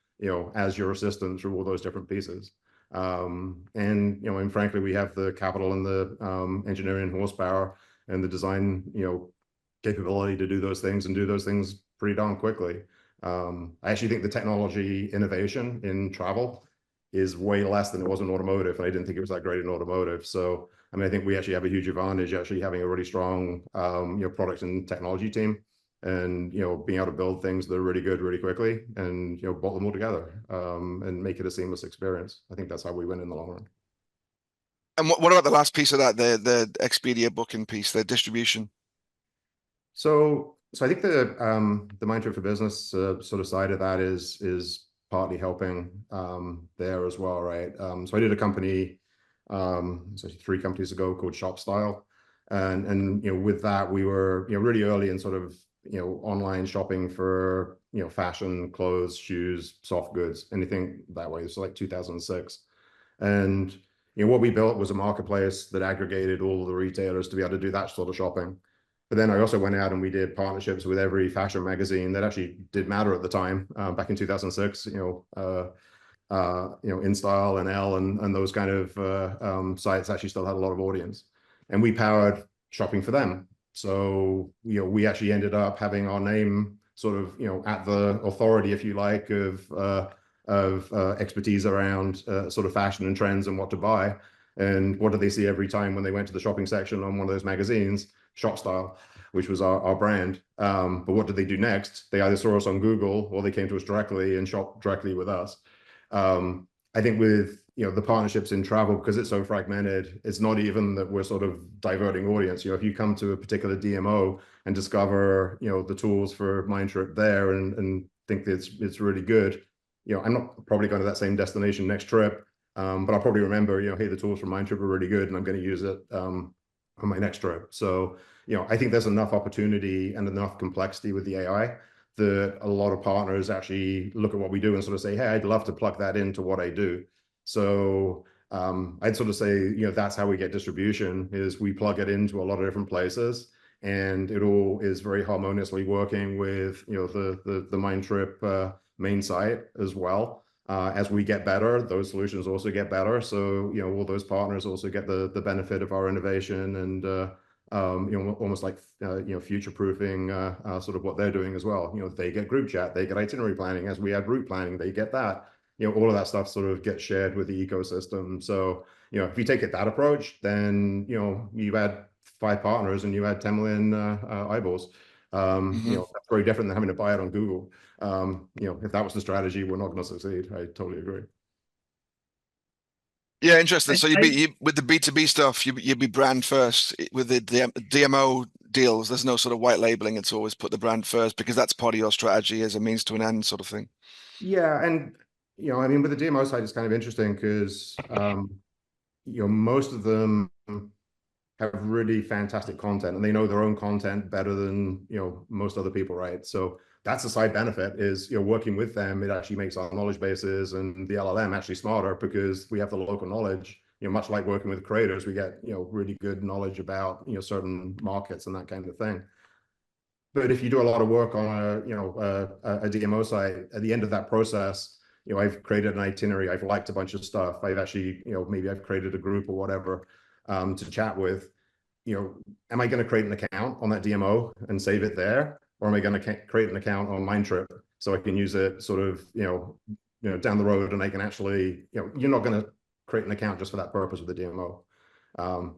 as your assistant through all those different pieces. And frankly, we have the capital and the engineering horsepower and the design, capability to do those things and do those things pretty darn quickly. I actually think the technology innovation in travel is way less than it was in automotive, and I didn't think it was that great in automotive. So, I mean, I think we actually have a huge advantage actually having a really strong, product and technology team, and being able to build things that are really good really quickly, and bolt them all together, and make it a seamless experience. I think that's how we win in the long run. And what about the last piece of that, the Expedia Booking piece, the distribution? So I think the Mindtrip for Business sort of side of that is partly helping there as well, right? So I did a company, it's actually 3 companies ago, called ShopStyle, and with that we were really early in sort of online shopping for fashion, clothes, shoes, soft goods, anything that way. So like 2006, and what we built was a marketplace that aggregated all of the retailers to be able to do that sort of shopping. But then I also went out and we did partnerships with every fashion magazine that actually did matter at the time, back in 2006, InStyle and Elle and those kind of sites actually still had a lot of audience. And we powered shopping for them. So, we actually ended up having our name sort of, at the authority, if you like, of expertise around sort of fashion and trends and what to buy. And what did they see every time when they went to the shopping section on one of those magazines? Shop Style, which was our brand. But what did they do next? They either saw us on Google or they came to us directly and shopped directly with us. I think with the partnerships in travel, because it's so fragmented, it's not even that we're sort of diverting audience. If you come to a particular DMO and discover the tools for Mindtrip there and think that it's really good, I'm not probably going to that same destination next trip, but I'll probably remember, hey, the tools from Mindtrip are really good, and I'm going to use it on my next trip. So I think there's enough opportunity and enough complexity with the AI that a lot of partners actually look at what we do and sort of say, hey, I'd love to plug that into what I do. So I'd sort of say, that's how we get distribution, is we plug it into a lot of different places, and it all is very harmoniously working with, the Mindtrip main site as well. As we get better, those solutions also get better. So, all those partners also get the benefit of our innovation and, almost like, future-proofing sort of what they're doing as well. They get group chat, they get itinerary planning. As we add route planning, they get that. All of that stuff sort of gets shared with the ecosystem. So, if you take it that approach, then, you add 5 partners and you add 10 million eyeballs. That's very different than having to buy it on Google. If that was the strategy, we're not going to succeed. I totally agree. Yeah, interesting. So I- with the B2B stuff, you'd be brand first. With the DMO deals, there's no sort of white labeling. It's always put the brand first because that's part of your strategy as a means to an end sort of thing. Yeah, and I mean, with the DMO side, it's kind of interesting because most of them have really fantastic content, and they know their own content better than most other people, right? So that's a side benefit, is working with them. It actually makes our knowledge bases and the LLM actually smarter because we have the local knowledge. Much like working with creators, we get really good knowledge about certain markets and that kind of thing. But if you do a lot of work on a DMO site, at the end of that process, I've created an itinerary, I've liked a bunch of stuff, I've actually maybe I've created a group or whatever to chat with. Am I going to create an account on that DMO and save it there, or am I going to create an account on Mindtrip so I can use it sort of down the road, and I can actually you're not going to create an account just for that purpose with the DMO.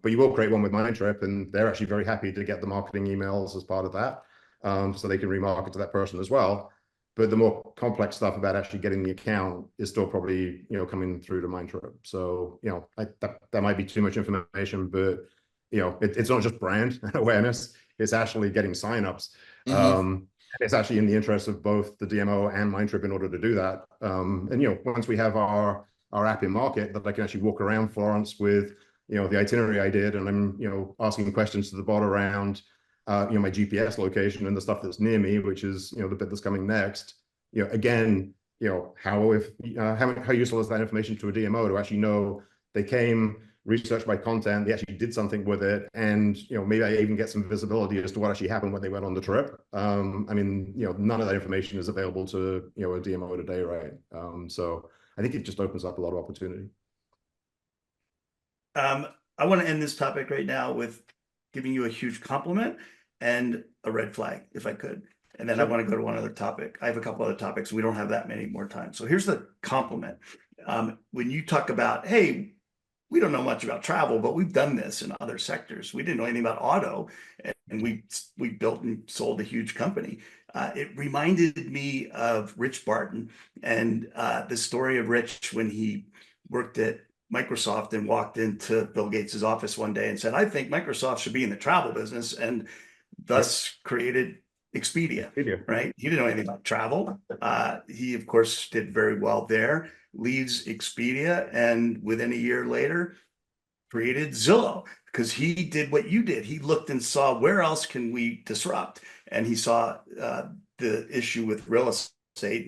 But you will create one with Mindtrip, and they're actually very happy to get the marketing emails as part of that, so they can remarket to that person as well. But the more complex stuff about actually getting the account is still probably coming through to Mindtrip. So that might be too much information, but it's not just brand awareness; it's actually getting signups. It's actually in the interest of both the DMO and Mindtrip in order to do that. And once we have our app in market, that I can actually walk around Florence with the itinerary I did, and I'm asking questions to the bot around my GPS location and the stuff that's near me, which is the bit that's coming next. Again, how useful is that information to a DMO to actually know they came, researched my content, they actually did something with it, and maybe I even get some visibility as to what actually happened when they went on the trip. I mean, none of that information is available to a DMO today, right? So I think it just opens up a lot of opportunity. I want to end this topic right now with giving you a huge compliment and a red flag, if I could. And then Sure. I want to go to one other topic. I have a couple other topics. We don't have that many more time. So here's the compliment. When you talk about, hey, we don't know much about travel, but we've done this in other sectors. We didn't know anything about auto, and we built and sold a huge company. It reminded me of Rich Barton and the story of Rich when he worked at Microsoft and walked into Bill Gates's office one day and said, I think Microsoft should be in the travel business, and thus created Expedia, right? He didn't know anything about travel. He, of course, did very well there, leaves Expedia, and within a year later, created Zillow, because he did what you did. He looked and saw, where else can we disrupt? And he saw the issue with real estate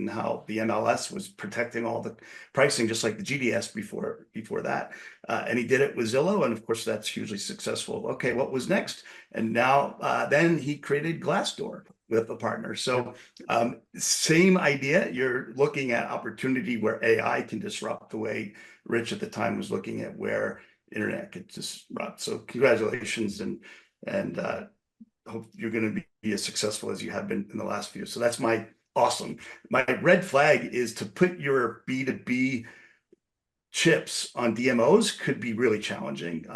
and how the MLS was protecting all the pricing, just like the GDS before that. And he did it with Zillow, and of course that's hugely successful. Okay, what was next? And now then he created Glassdoor with a partner. So same idea. You're looking at opportunity where AI can disrupt the way Rich at the time was looking at where internet could disrupt. So congratulations, and hope you're going to be as successful as you have been in the last few. So that's my awesome. My red flag is to put your B2B chips on DMOs could be really challenging.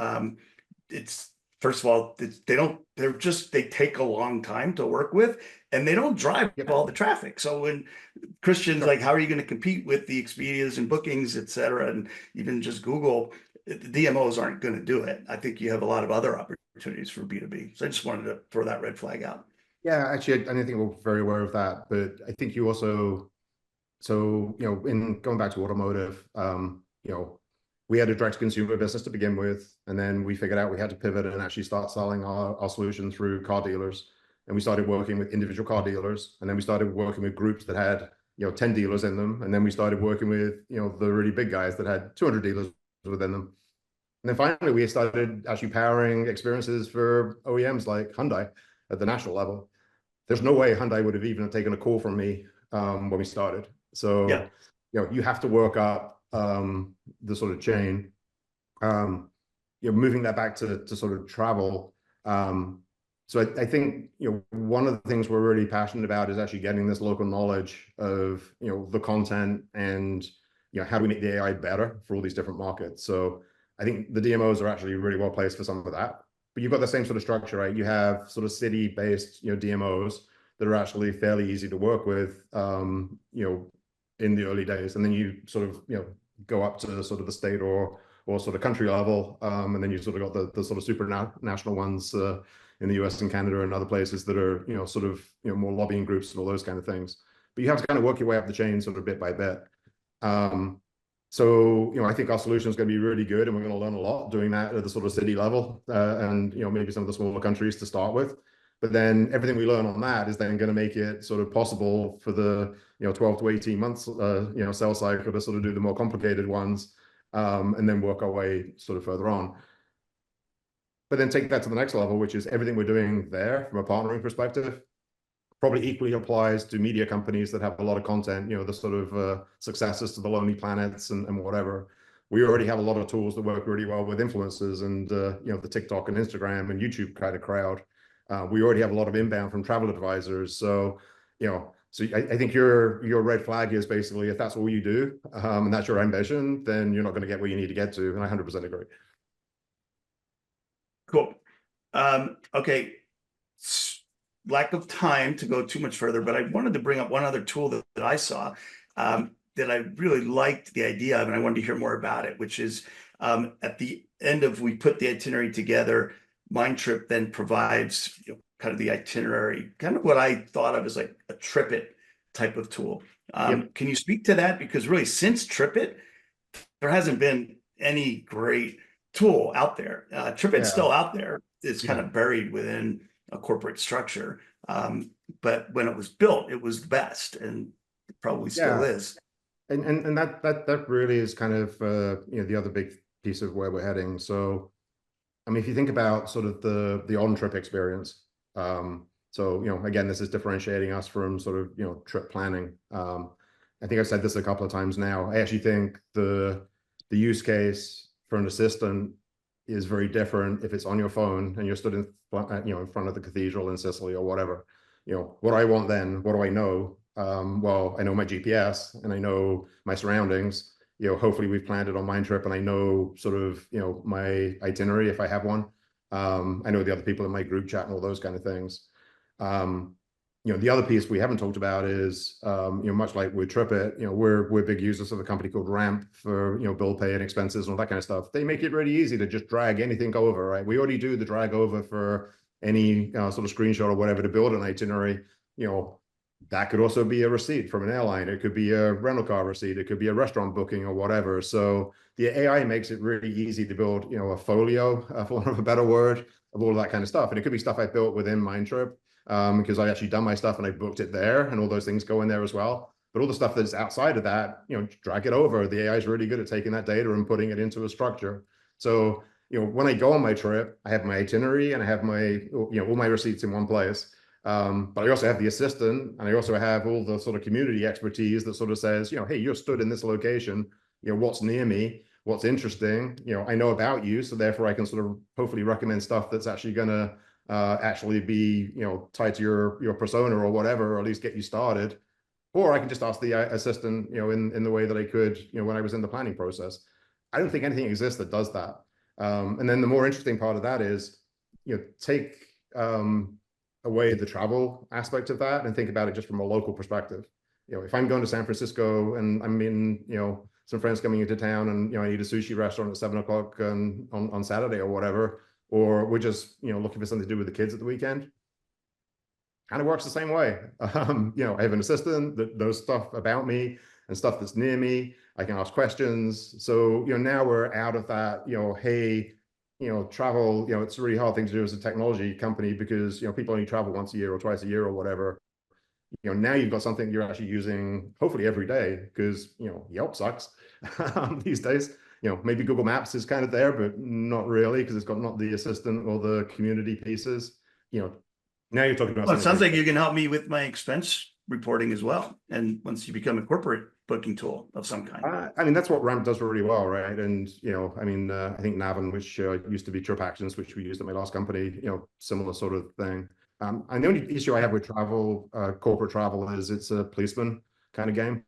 It's first of all, they take a long time to work with, and they don't drive Yep. all the traffic. So when Christian's Sure. like, how are you going to compete with the Expedias and Bookings, et cetera, and even just Google, the DMOs aren't going to do it. I think you have a lot of other opportunities for B2B. So I just wanted to throw that red flag out. Yeah, actually, I don't think we're very aware of that, but I think you also, so, in going back to automotive, we had a direct consumer business to begin with, and then we figured out we had to pivot and actually start selling our solution through car dealers. And we started working with individual car dealers, and then we started working with groups that had, 10 dealers in them. And then we started working with, the really big guys that had 200 dealers within them. And then finally, we started actually powering experiences for OEMs like Hyundai at the national level. There's no way Hyundai would have even taken a call from me when we started. Yeah. So, you have to work up the sort of chain. Moving that back to sort of travel. So I think, one of the things we're really passionate about is actually getting this local knowledge of, the content and, how do we make the AI better for all these different markets. So I think the DMOs are actually really well placed for some of that. But you've got the same sort of structure, right? You have sort of city-based, DMOs that are actually fairly easy to work with, in the early days. And then you sort of, go up to sort of the state or sort of country level. And then you sort of got the sort of national ones in the US and Canada and other places that are, sort of, more lobbying groups and all those kind of things. But you have to kind of work your way up the chain sort of bit by bit. So, I think our solution is going to be really good, and we're going to learn a lot doing that at the sort of city level, and, maybe some of the smaller countries to start with. But then everything we learn on that is then going to make it sort of possible for the, 12 to 18 months, sales cycle to sort of do the more complicated ones, and then work our way sort of further on. But then take that to the next level, which is everything we're doing there from a partnering perspective probably equally applies to media companies that have a lot of content, the sort of successors to the Lonely Planets and whatever. We already have a lot of tools that work really well with influencers and, the TikTok and Instagram and YouTube kind of crowd. We already have a lot of inbound from travel advisors. So, I think your red flag is basically if that's all you do, and that's your ambition, then you're not going to get where you need to get to. And I 100% agree. Cool. Okay. Lack of time to go too much further, but I wanted to bring up one other tool that I saw that I really liked the idea of, and I wanted to hear more about it, which is at the end of we put the itinerary together, Mindtrip then provides kind of the itinerary, kind of what I thought of as like a TripIt type of tool. Yep. Can you speak to that? Because really, since TripIt, there hasn't been any great tool out there. TripIt's still out there. It's kind of buried within a corporate structure. But when it was built, it was the best, and it probably still is. And that really is kind of the other big piece of where we're heading. So, I mean, if you think about sort of the on-trip experience, so again, this is differentiating us from sort of trip planning. I think I've said this a couple of times now. I actually think the use case for an assistant is very different if it's on your phone and you're stood in front of the cathedral in Sicily or whatever. What I want then, what do I know? Well, I know my GPS and I know my surroundings. Hopefully we've planned it on Mindtrip and I know sort of, my itinerary if I have one. I know the other people in my group chat and all those kind of things. The other piece we haven't talked about is, much like with TripIt, we're big users of a company called Ramp for, bill pay and expenses and all that kind of stuff. They make it really easy to just drag anything over, right? We already do the drag over for any sort of screenshot or whatever to build an itinerary. That could also be a receipt from an airline. It could be a rental car receipt. It could be a restaurant booking or whatever. So the AI makes it really easy to build, a folio, for want of a better word, of all of that kind of stuff. And it could be stuff I built within Mindtrip, because I actually done my stuff and I booked it there, and all those things go in there as well. But all the stuff that's outside of that, drag it over. The AI is really good at taking that data and putting it into a structure. So, when I go on my trip, I have my itinerary and I have my, all my receipts in one place. But I also have the assistant, and I also have all the sort of community expertise that sort of says, hey, you're stood in this location, what's near me, what's interesting, I know about you, so therefore I can sort of hopefully recommend stuff that's actually going to actually be, tied to your persona or whatever, or at least get you started. Or I can just ask the assistant, in the way that I could, when I was in the planning process. I don't think anything exists that does that. And then the more interesting part of that is, take away the travel aspect of that and think about it just from a local perspective. If I'm going to San Francisco and I'm in, some friends coming into town and, I need a sushi restaurant at 7 o'clock on Saturday or whatever, or we're just, looking for something to do with the kids at the weekend, kind of works the same way. I have an assistant that knows stuff about me and stuff that's near me. I can ask questions. So, now we're out of that, hey, travel, it's a really hard thing to do as a technology company because, people only travel once a year or twice a year or whatever. Now you've got something you're actually using hopefully every day because, Yelp sucks these days. Maybe Google Maps is kind of there, but not really because it's got not the assistant or the community pieces. Now you're talking about Well, it something sounds like like you can help me with my expense reporting as well. And once you become a corporate booking tool of some kind. I mean, that's what Ramp does really well, right? And, I think Navan, which used to be Trip Actions, which we used at my last company, similar sort of thing. And the only issue I have with travel, corporate travel, is it's a policeman kind of game.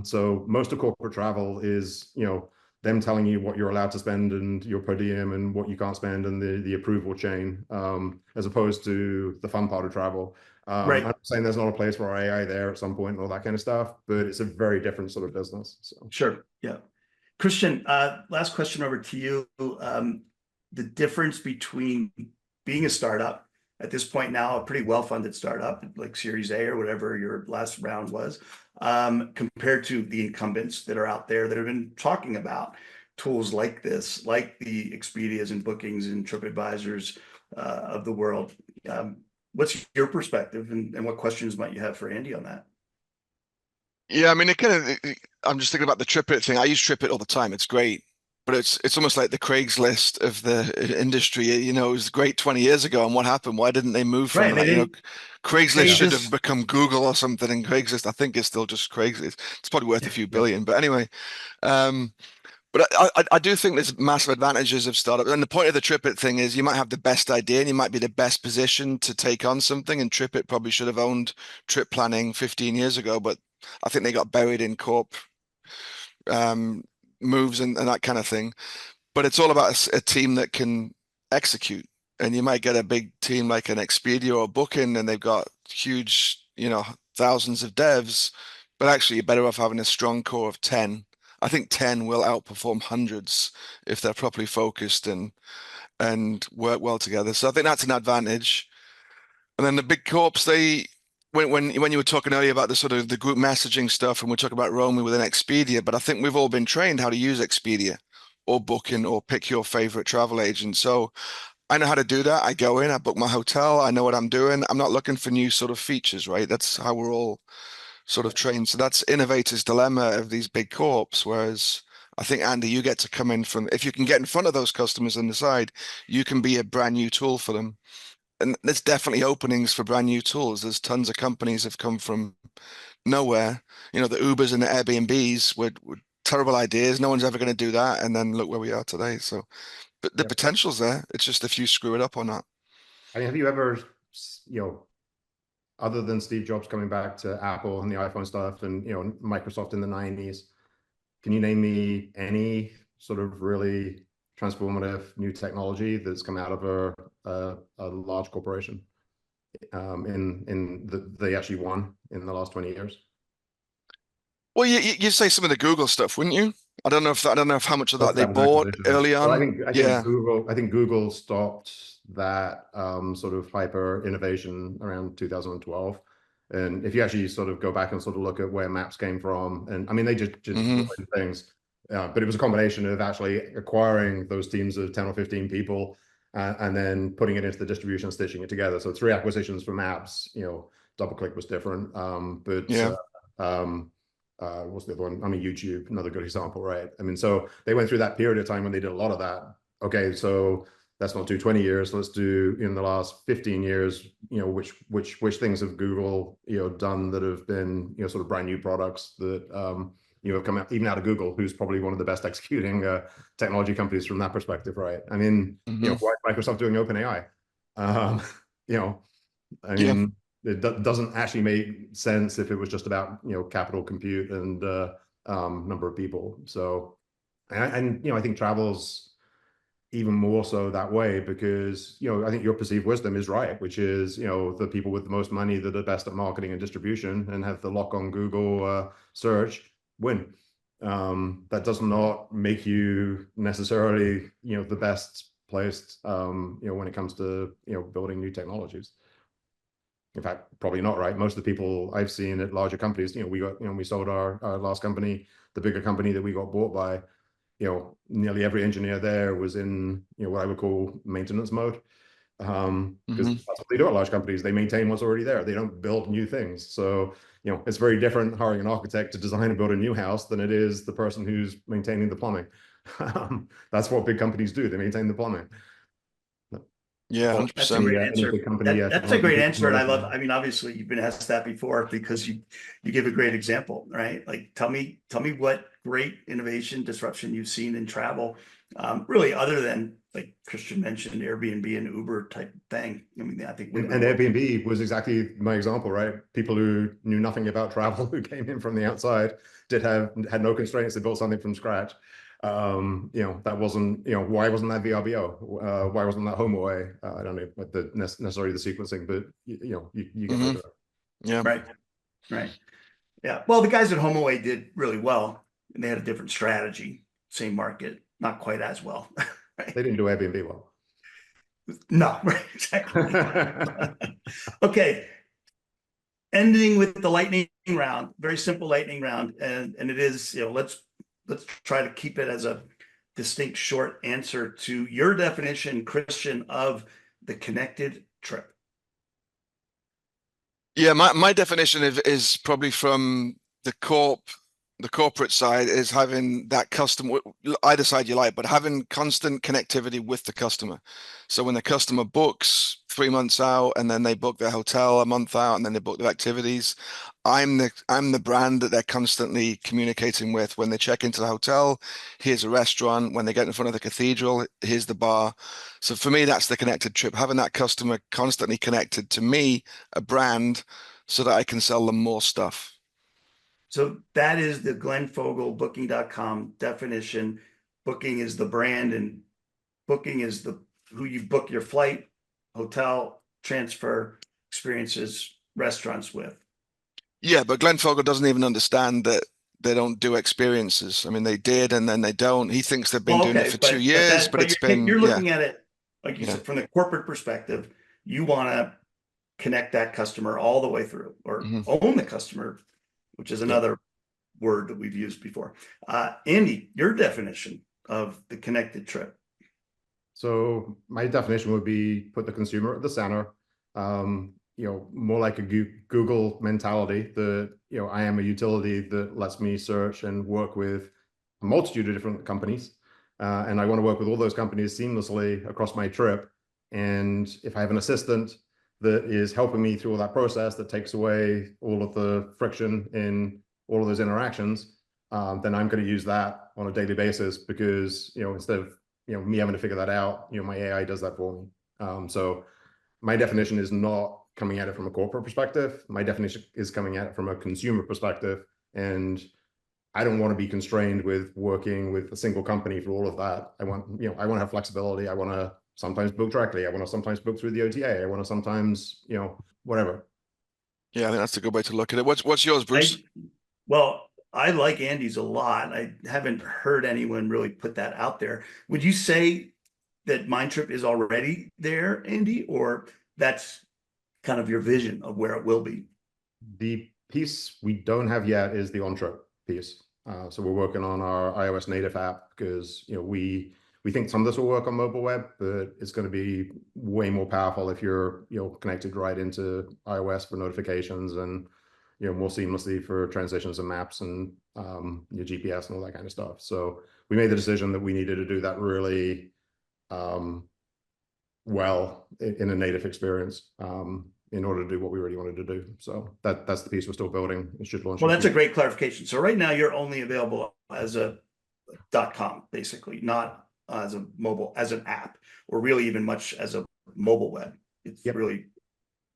So most of corporate travel is, them telling you what you're allowed to spend and your per diem and what you can't spend and the approval chain, as opposed to the fun part of travel. Right. I'm saying there's not a place for AI there at some point and all that kind of stuff, but it's a very different sort of business. So Sure. Yeah. Christian, last question over to you. The difference between being a startup at this point now, a pretty well-funded startup like Series A or whatever your last round was, compared to the incumbents that are out there that have been talking about tools like this, like the Expedias and Bookings and TripAdvisors of the world. What's your perspective and what questions might you have for Andy on that? Yeah, I mean, I'm just thinking about the TripIt thing. I use TripIt all the time. It's great, but it's almost like the Craigslist of the industry. It was great 20 years ago, and what happened? Why didn't they move from Right. They that? didn't Craigslist they should have just become Google or something, and Craigslist, I think, is still just Craigslist. It's probably worth a few yeah. billion, but anyway. But I do think there's massive advantages of startup. And the point of the TripIt thing is you might have the best idea and you might be the best position to take on something. And TripIt probably should have owned trip planning 15 years ago, but I think they got buried in corp moves and that kind of thing. But it's all about a team that can execute. And you might get a big team like an Expedia or Booking, and they've got huge, thousands of devs. But actually, you're better off having a strong core of 10. I think 10 will outperform hundreds if they're properly focused and work well together. So I think that's an advantage. And then the big corps, when you were talking earlier about the sort of the group messaging stuff, and we're talking about roaming with an Expedia, but I think we've all been trained how to use Expedia or Booking or pick your favorite travel agent. So I know how to do that. I go in, I book my hotel, I know what I'm doing. I'm not looking for new sort of features, right? That's how we're all sort of trained. So that's innovator's dilemma of these big corps. Whereas I think, Andy, you get to come in from, if you can get in front of those customers and decide, you can be a brand new tool for them. And there's definitely openings for brand new tools. There's tons of companies have come from nowhere. The Ubers and the Airbnbs were terrible ideas. No one's ever going to do that. And then look where we are today. So, but the yeah. potential's there. It's just if you screw it up or not. I mean, have you ever, other than Steve Jobs coming back to Apple and the iPhone stuff and, Microsoft in the 90s, can you name me any sort of really transformative new technology that's come out of a large corporation, they actually won in the last 20 years? Well, you say some of the Google stuff, wouldn't you? I don't know if how much of that Most of they that was bought acquisitions. early Well, on. Yeah. I think Google stopped that sort of hyper innovation around 2012. And if you actually sort of go back and sort of look at where maps came from, and I mean, they just hmm deployed things, but it was a combination of actually acquiring those teams of 10 or 15 people and then putting it into the distribution and stitching it together. So 3 acquisitions for maps, DoubleClick was different. Yeah. What's the other one? I mean, YouTube, another good example, right? I mean, so they went through that period of time when they did a lot of that. Okay, so let's not do 20 years. Let's do in the last 15 years, which things have Google, done that have been, sort of brand new products that, have come out even out of Google, who's probably one of the best executing technology companies from that perspective, right? I mean, hmm why is Microsoft doing OpenAI? You know, I Yeah. mean, it doesn't actually make sense if it was just about, you know, capital compute and number of people. So, and you know, I think travel's even more so that way because, you know, I think your perceived wisdom is right, which is, you know, the people with the most money that are best at marketing and distribution and have the lock on Google search win. That does not make you necessarily, you know, the best placed, you know, when it comes to, you know, building new technologies. In fact, probably not, right? Most of the people I've seen at larger companies, you know, we sold our last company, the bigger company that we got bought by, you know, nearly every engineer there was in, you know, what I would call maintenance mode. Because that's what they do at large companies. They maintain what's already there. They don't build new things. So, you know, it's very different hiring an architect to design and build a new house than it is the person who's maintaining the plumbing. That's what big companies do. They maintain the plumbing. Yeah, Well, that's a great 100%. Any answer. big company, That's a technology great people answer. And I love, know. I mean, obviously you've been asked that before because you give a great example, right? Like tell me what great innovation disruption you've seen in travel, really other than like Christian mentioned Airbnb and Uber type thing. I mean, I think we've And been working. Airbnb was exactly my example, right? People who knew nothing about travel, who came in from the outside, had no constraints. They built something from scratch. You know, that wasn't, you know, why wasn't that VRBO? Why wasn't that HomeAway? I don't know what the necessarily the sequencing, but you know, you get my drift. Yeah. Right. Right. Yeah. Well, the guys at HomeAway did really well and they had a different strategy, same market, not quite as well. Right. They didn't do Airbnb well. No, right, exactly. Okay. Ending with the lightning round, very simple lightning round. And it is, you know, let's try to keep it as a distinct short answer to your definition, Christian, of the connected trip. Yeah, my definition is probably from the corporate side is having that customer, either side you like, but having constant connectivity with the customer. So when the customer books 3 months out and then they book their hotel a month out and then they book their activities, I'm the brand that they're constantly communicating with. When they check into the hotel, here's a restaurant. When they get in front of the cathedral, here's the bar. So for me, that's the connected trip, having that customer constantly connected to me, a brand, so that I can sell them more stuff. So that is the Glenn Fogel booking.com definition. Booking is the brand and booking is the who you book your flight, hotel, transfer, experiences, restaurants with. Yeah, but Glenn Fogel doesn't even understand that they don't do experiences. I mean, they did and then they don't. He thinks they've been Well, doing it okay, for 2 years, but it's been, you're yeah, looking at it like you yeah, said from the corporate perspective. You want to connect that customer all the way through, or hmm own the customer, which is yeah. another word that we've used before. Andy, your definition of the connected trip. So my definition would be put the consumer at the center. You know, more like a Google mentality. You know, I am a utility that lets me search and work with a multitude of different companies, and I want to work with all those companies seamlessly across my trip. And if I have an assistant that is helping me through all that process, that takes away all of the friction in all of those interactions, then I'm going to use that on a daily basis because, you know, instead of, you know, me having to figure that out, you know, my AI does that for me. So my definition is not coming at it from a corporate perspective. My definition is coming at it from a consumer perspective. And I don't want to be constrained with working with a single company for all of that. I want, you know, I want to have flexibility. I want to sometimes book directly. I want to sometimes book through the OTA. I want to sometimes, you know, whatever. Yeah, I think that's a good way to look at it. What's yours, Bruce? Well, I like Andy's a lot. I haven't heard anyone really put that out there. Would you say that Mindtrip is already there, Andy, or that's kind of your vision of where it will be? The piece we don't have yet is the on-trip piece. So we're working on our iOS native app because, you know, we think some of this will work on mobile web, but it's going to be way more powerful if you're, you know, connected right into iOS for notifications and, you know, more seamlessly for transitions and maps and your GPS and all that kind of stuff. So we made the decision that we needed to do that really well in a native experience in order to do what we really wanted to do. So that's the piece we're still building. It should launch. Well, that's a great clarification. So right now you're only available as a .com, basically, not as a mobile, as an app, or really even much as a mobile web. It's Yep. really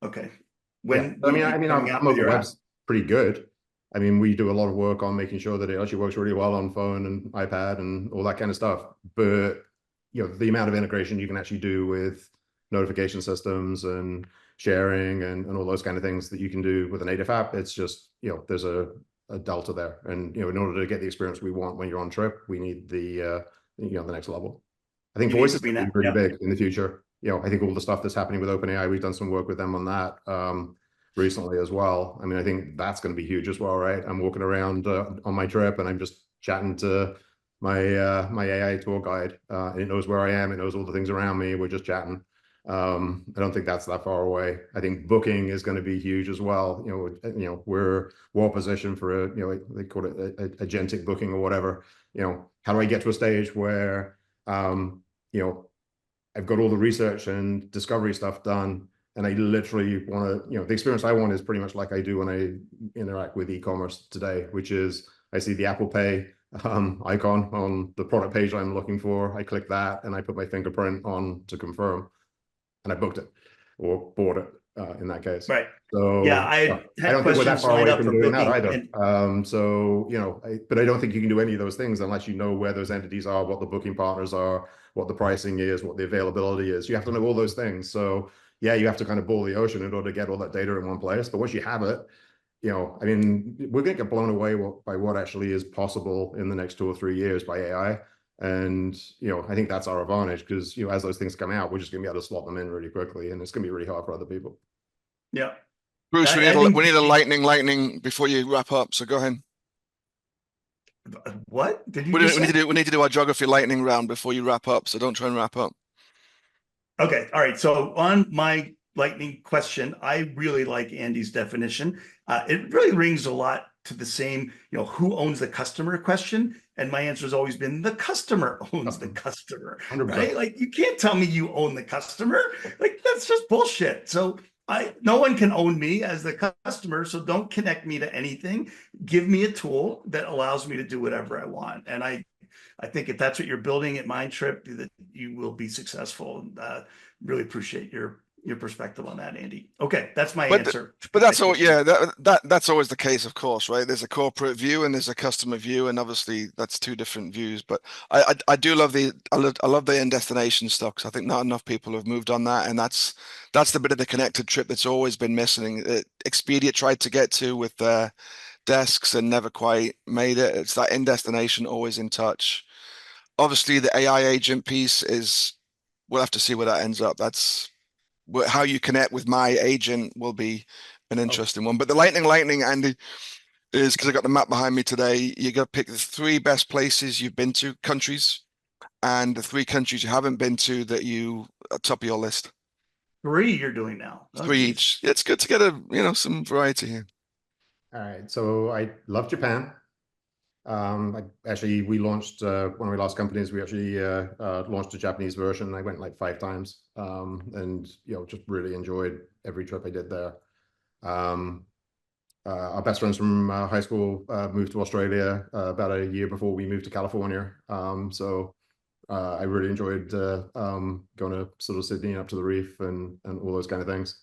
okay. Yeah. When will you be Our coming out with mobile your app? web's pretty good. I mean, we do a lot of work on making sure that it actually works really well on phone and iPad and all that kind of stuff. But the amount of integration you can actually do with notification systems and sharing and all those kind of things that you can do with a native app, it's just, there's a delta there. And in order to get the experience we want when you're on trip, we need the next level. I think You need voice to is be going to now. be really Yeah. big in the future. I think all the stuff that's happening with OpenAI, we've done some work with them on that recently as well. I mean, I think that's going to be huge as well, right? I'm walking around on my trip and I'm just chatting to my AI tour guide. And it knows where I am. It knows all the things around me. We're just chatting. I don't think that's that far away. I think booking is going to be huge as well. We're well positioned for they call it agentic booking or whatever. How do I get to a stage where I've got all the research and discovery stuff done, and I literally want to, the experience I want is pretty much like I do when I interact with e-commerce today, which is I see the Apple Pay icon on the product page I'm looking for. I click that and I put my fingerprint on to confirm, and I booked it or bought it in that case. Right. Yeah, So I I had don't think we're that questions far lined away up from for doing that booking. either. And But I don't think you can do any of those things unless you know where those entities are, what the booking partners are, what the pricing is, what the availability is. You have to know all those things. So yeah, you have to kind of boil the ocean in order to get all that data in one place. But once you have it, I mean, we're going to get blown away by what actually is possible in the next 2 or 3 years by AI. And, I think that's our advantage because, as those things come out, we're just going to be able to slot them in really quickly. And it's going to be really hard for other people. yeah, Bruce, I think we need a lightning before you wrap up. So go ahead. What did you just say? We need to do our geography lightning round before you wrap up. So don't try and wrap up. Okay, all right. So on my lightning question, I really like Andy's definition. It really rings a lot to the same, who owns the customer question. And my answer has always been the customer owns the customer, 100%. right? Like you can't tell me you own the customer. Like that's just bullshit. So no one can own me as the customer. So don't connect me to anything. Give me a tool that allows me to do whatever I want. And I think if that's what you're building at Mindtrip, that you will be successful. Really appreciate your perspective on that, Andy. Okay, that's my answer. But that's all. Yeah, that's always the case, of course, right? There's a corporate view and there's a customer view, and obviously that's two different views. But I do love I love the end destination stuff because I think not enough people have moved on that, and that's the bit of the connected trip that's always been missing. Expedia tried to get to with their desks and never quite made it. It's that in destination, always in touch. Obviously, the AI agent piece is, we'll have to see where that ends up. That's how you connect with my agent will be an interesting one. But the lightning, Andy, is because I got the map behind me today. You got to pick the 3 best places you've been to, countries, and the 3 countries you haven't been to that you are top of your list. 3 you're doing now. Oh, 3 each. It's good to get some variety here. All right. So I love Japan. We launched one of our last companies. We actually launched a Japanese version. I went like 5 times, and just really enjoyed every trip I did there. Our best friends from high school moved to Australia about a year before we moved to California. I really enjoyed going to sort of Sydney and up to the reef and all those kind of things.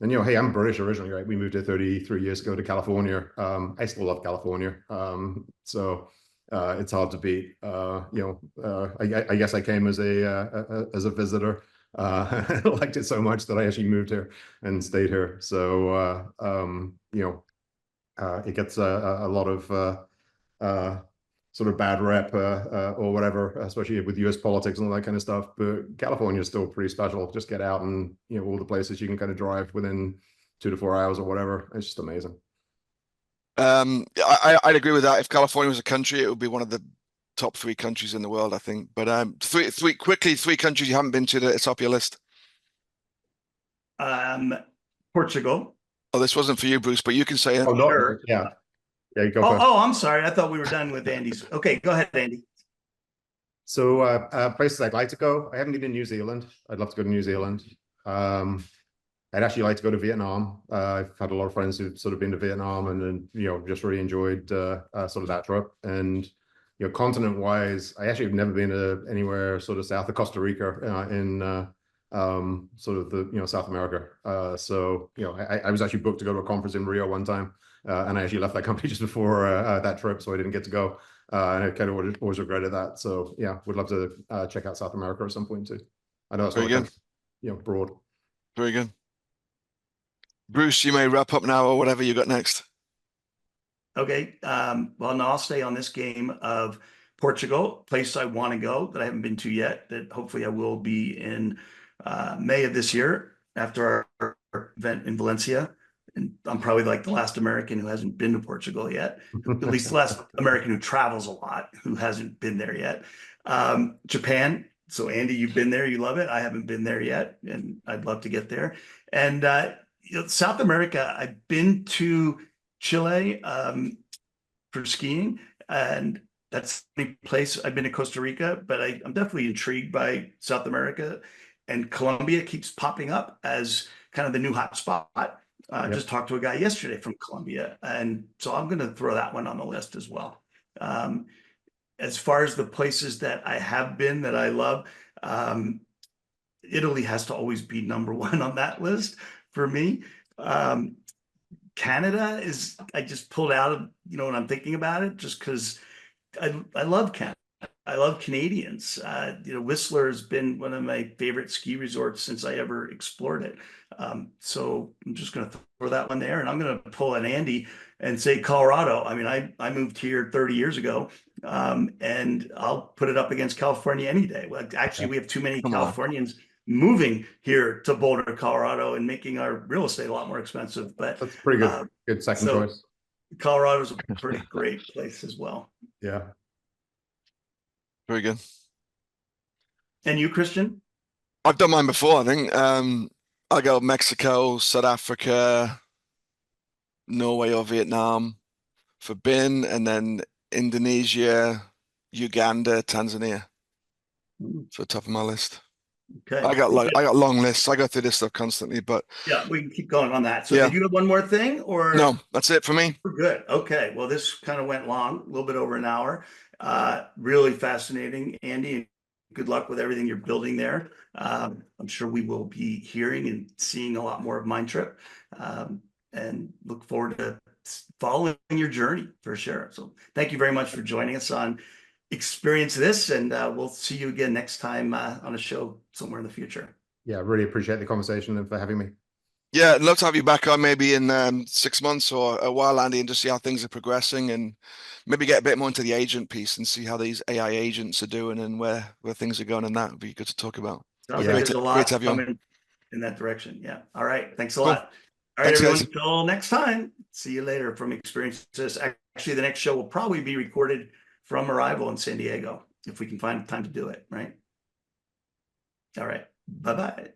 And hey, I'm British originally, right? We moved here 33 years ago to California. I still love California. It's hard to beat. I guess I came as a visitor. I liked it so much that I actually moved here and stayed here. So it gets a lot of sort of bad rep or whatever, especially with US politics and all that kind of stuff. But California is still pretty special. Just get out and all the places you can kind of drive within 2 to 4 hours or whatever. It's just amazing. I'd agree with that. If California was a country, it would be one of the top 3 countries in the world, I think. But three countries you haven't been to that it's top your list. Portugal. Oh, this wasn't for you, Bruce, but you can say it. Oh, no, Sure. yeah. Yeah, you go first. Oh, I'm sorry. I thought we were done with Andy's. Okay, go ahead, Andy. So places I'd like to go. I haven't been to New Zealand. I'd love to go to New Zealand. I'd actually like to go to Vietnam. I've had a lot of friends who've sort of been to Vietnam and just really enjoyed sort of that trip. And continent-wise, I actually have never been to anywhere sort of south of Costa Rica sort of the South America. So I was actually booked to go to a conference in Rio one time, and I actually left that company just before that trip, so I didn't get to go. And I kind of always regretted that. So yeah, would love to check out South America at some point too. I know it's Very not kind good. of broad. Very good. Bruce, you may wrap up now or whatever you got next. Okay. Well, no, I'll stay on this game of Portugal, place I want to go that I haven't been to yet, that hopefully I will be in May of this year after our event in Valencia. And I'm probably like the last American who hasn't been to Portugal yet, at least the last American who travels a lot who hasn't been there yet. Japan. So Andy, you've been there, you love it. I haven't been there yet, and I'd love to get there. And South America, I've been to Chile for skiing, and that's the place. I've been to Costa Rica, but I'm definitely intrigued by South America, and Colombia keeps popping up as kind of the new hot spot. I Yep. just talked to a guy yesterday from Colombia, and so I'm going to throw that one on the list as well. As far as the places that I have been that I love, Italy has to always be number one on that list for me. Canada is, I just pulled out of, when I'm thinking about it, just because I love Canada. I love Canadians. Whistler has been one of my favorite ski resorts since I ever explored it. So I'm just going to throw that one there, and I'm going to pull an Andy and say Colorado. I mean, I moved here 30 years ago, and I'll put it up against California any day. Well, actually, we have too many Come on. Californians moving here to Boulder, Colorado, and making our real estate a lot more expensive. But That's pretty good. Good second so choice. Colorado's a pretty great place as well. Yeah. Very good. And you, Christian? I've done mine before, I think. I go Mexico, South Africa, Norway or Vietnam for bin, and then Indonesia, Uganda, Tanzania for top of my list. Okay. I got long lists. I go through this stuff constantly, but Yeah, we can keep going on that. So yeah. did you have one more thing, or? No, that's it for me. We're good. Okay. Well, this kind of went long, a little bit over an hour. Really fascinating, Andy. Good luck with everything you're building there. I'm sure we will be hearing and seeing a lot more of Mindtrip, and look forward to following your journey for sure. So thank you very much for joining us on Experience This, and we'll see you again next time on a show somewhere in the future. Yeah, really appreciate the conversation and for having me. Yeah, I'd love to have you back on maybe in 6 months or a while, Andy, and just see how things are progressing, and maybe get a bit more into the agent piece and see how these AI agents are doing and where things are going, and that would be good to talk about. Sounds Yeah. like there's a Great to lot have you on. coming in that direction. Yeah. All right. Thanks a Cool. lot. All right, Thanks, everyone. guys. Until next time. See you later from Experience.This. Actually, the next show will probably be recorded from Arrival in San Diego if we can find time to do it. Right. All right. Bye-bye.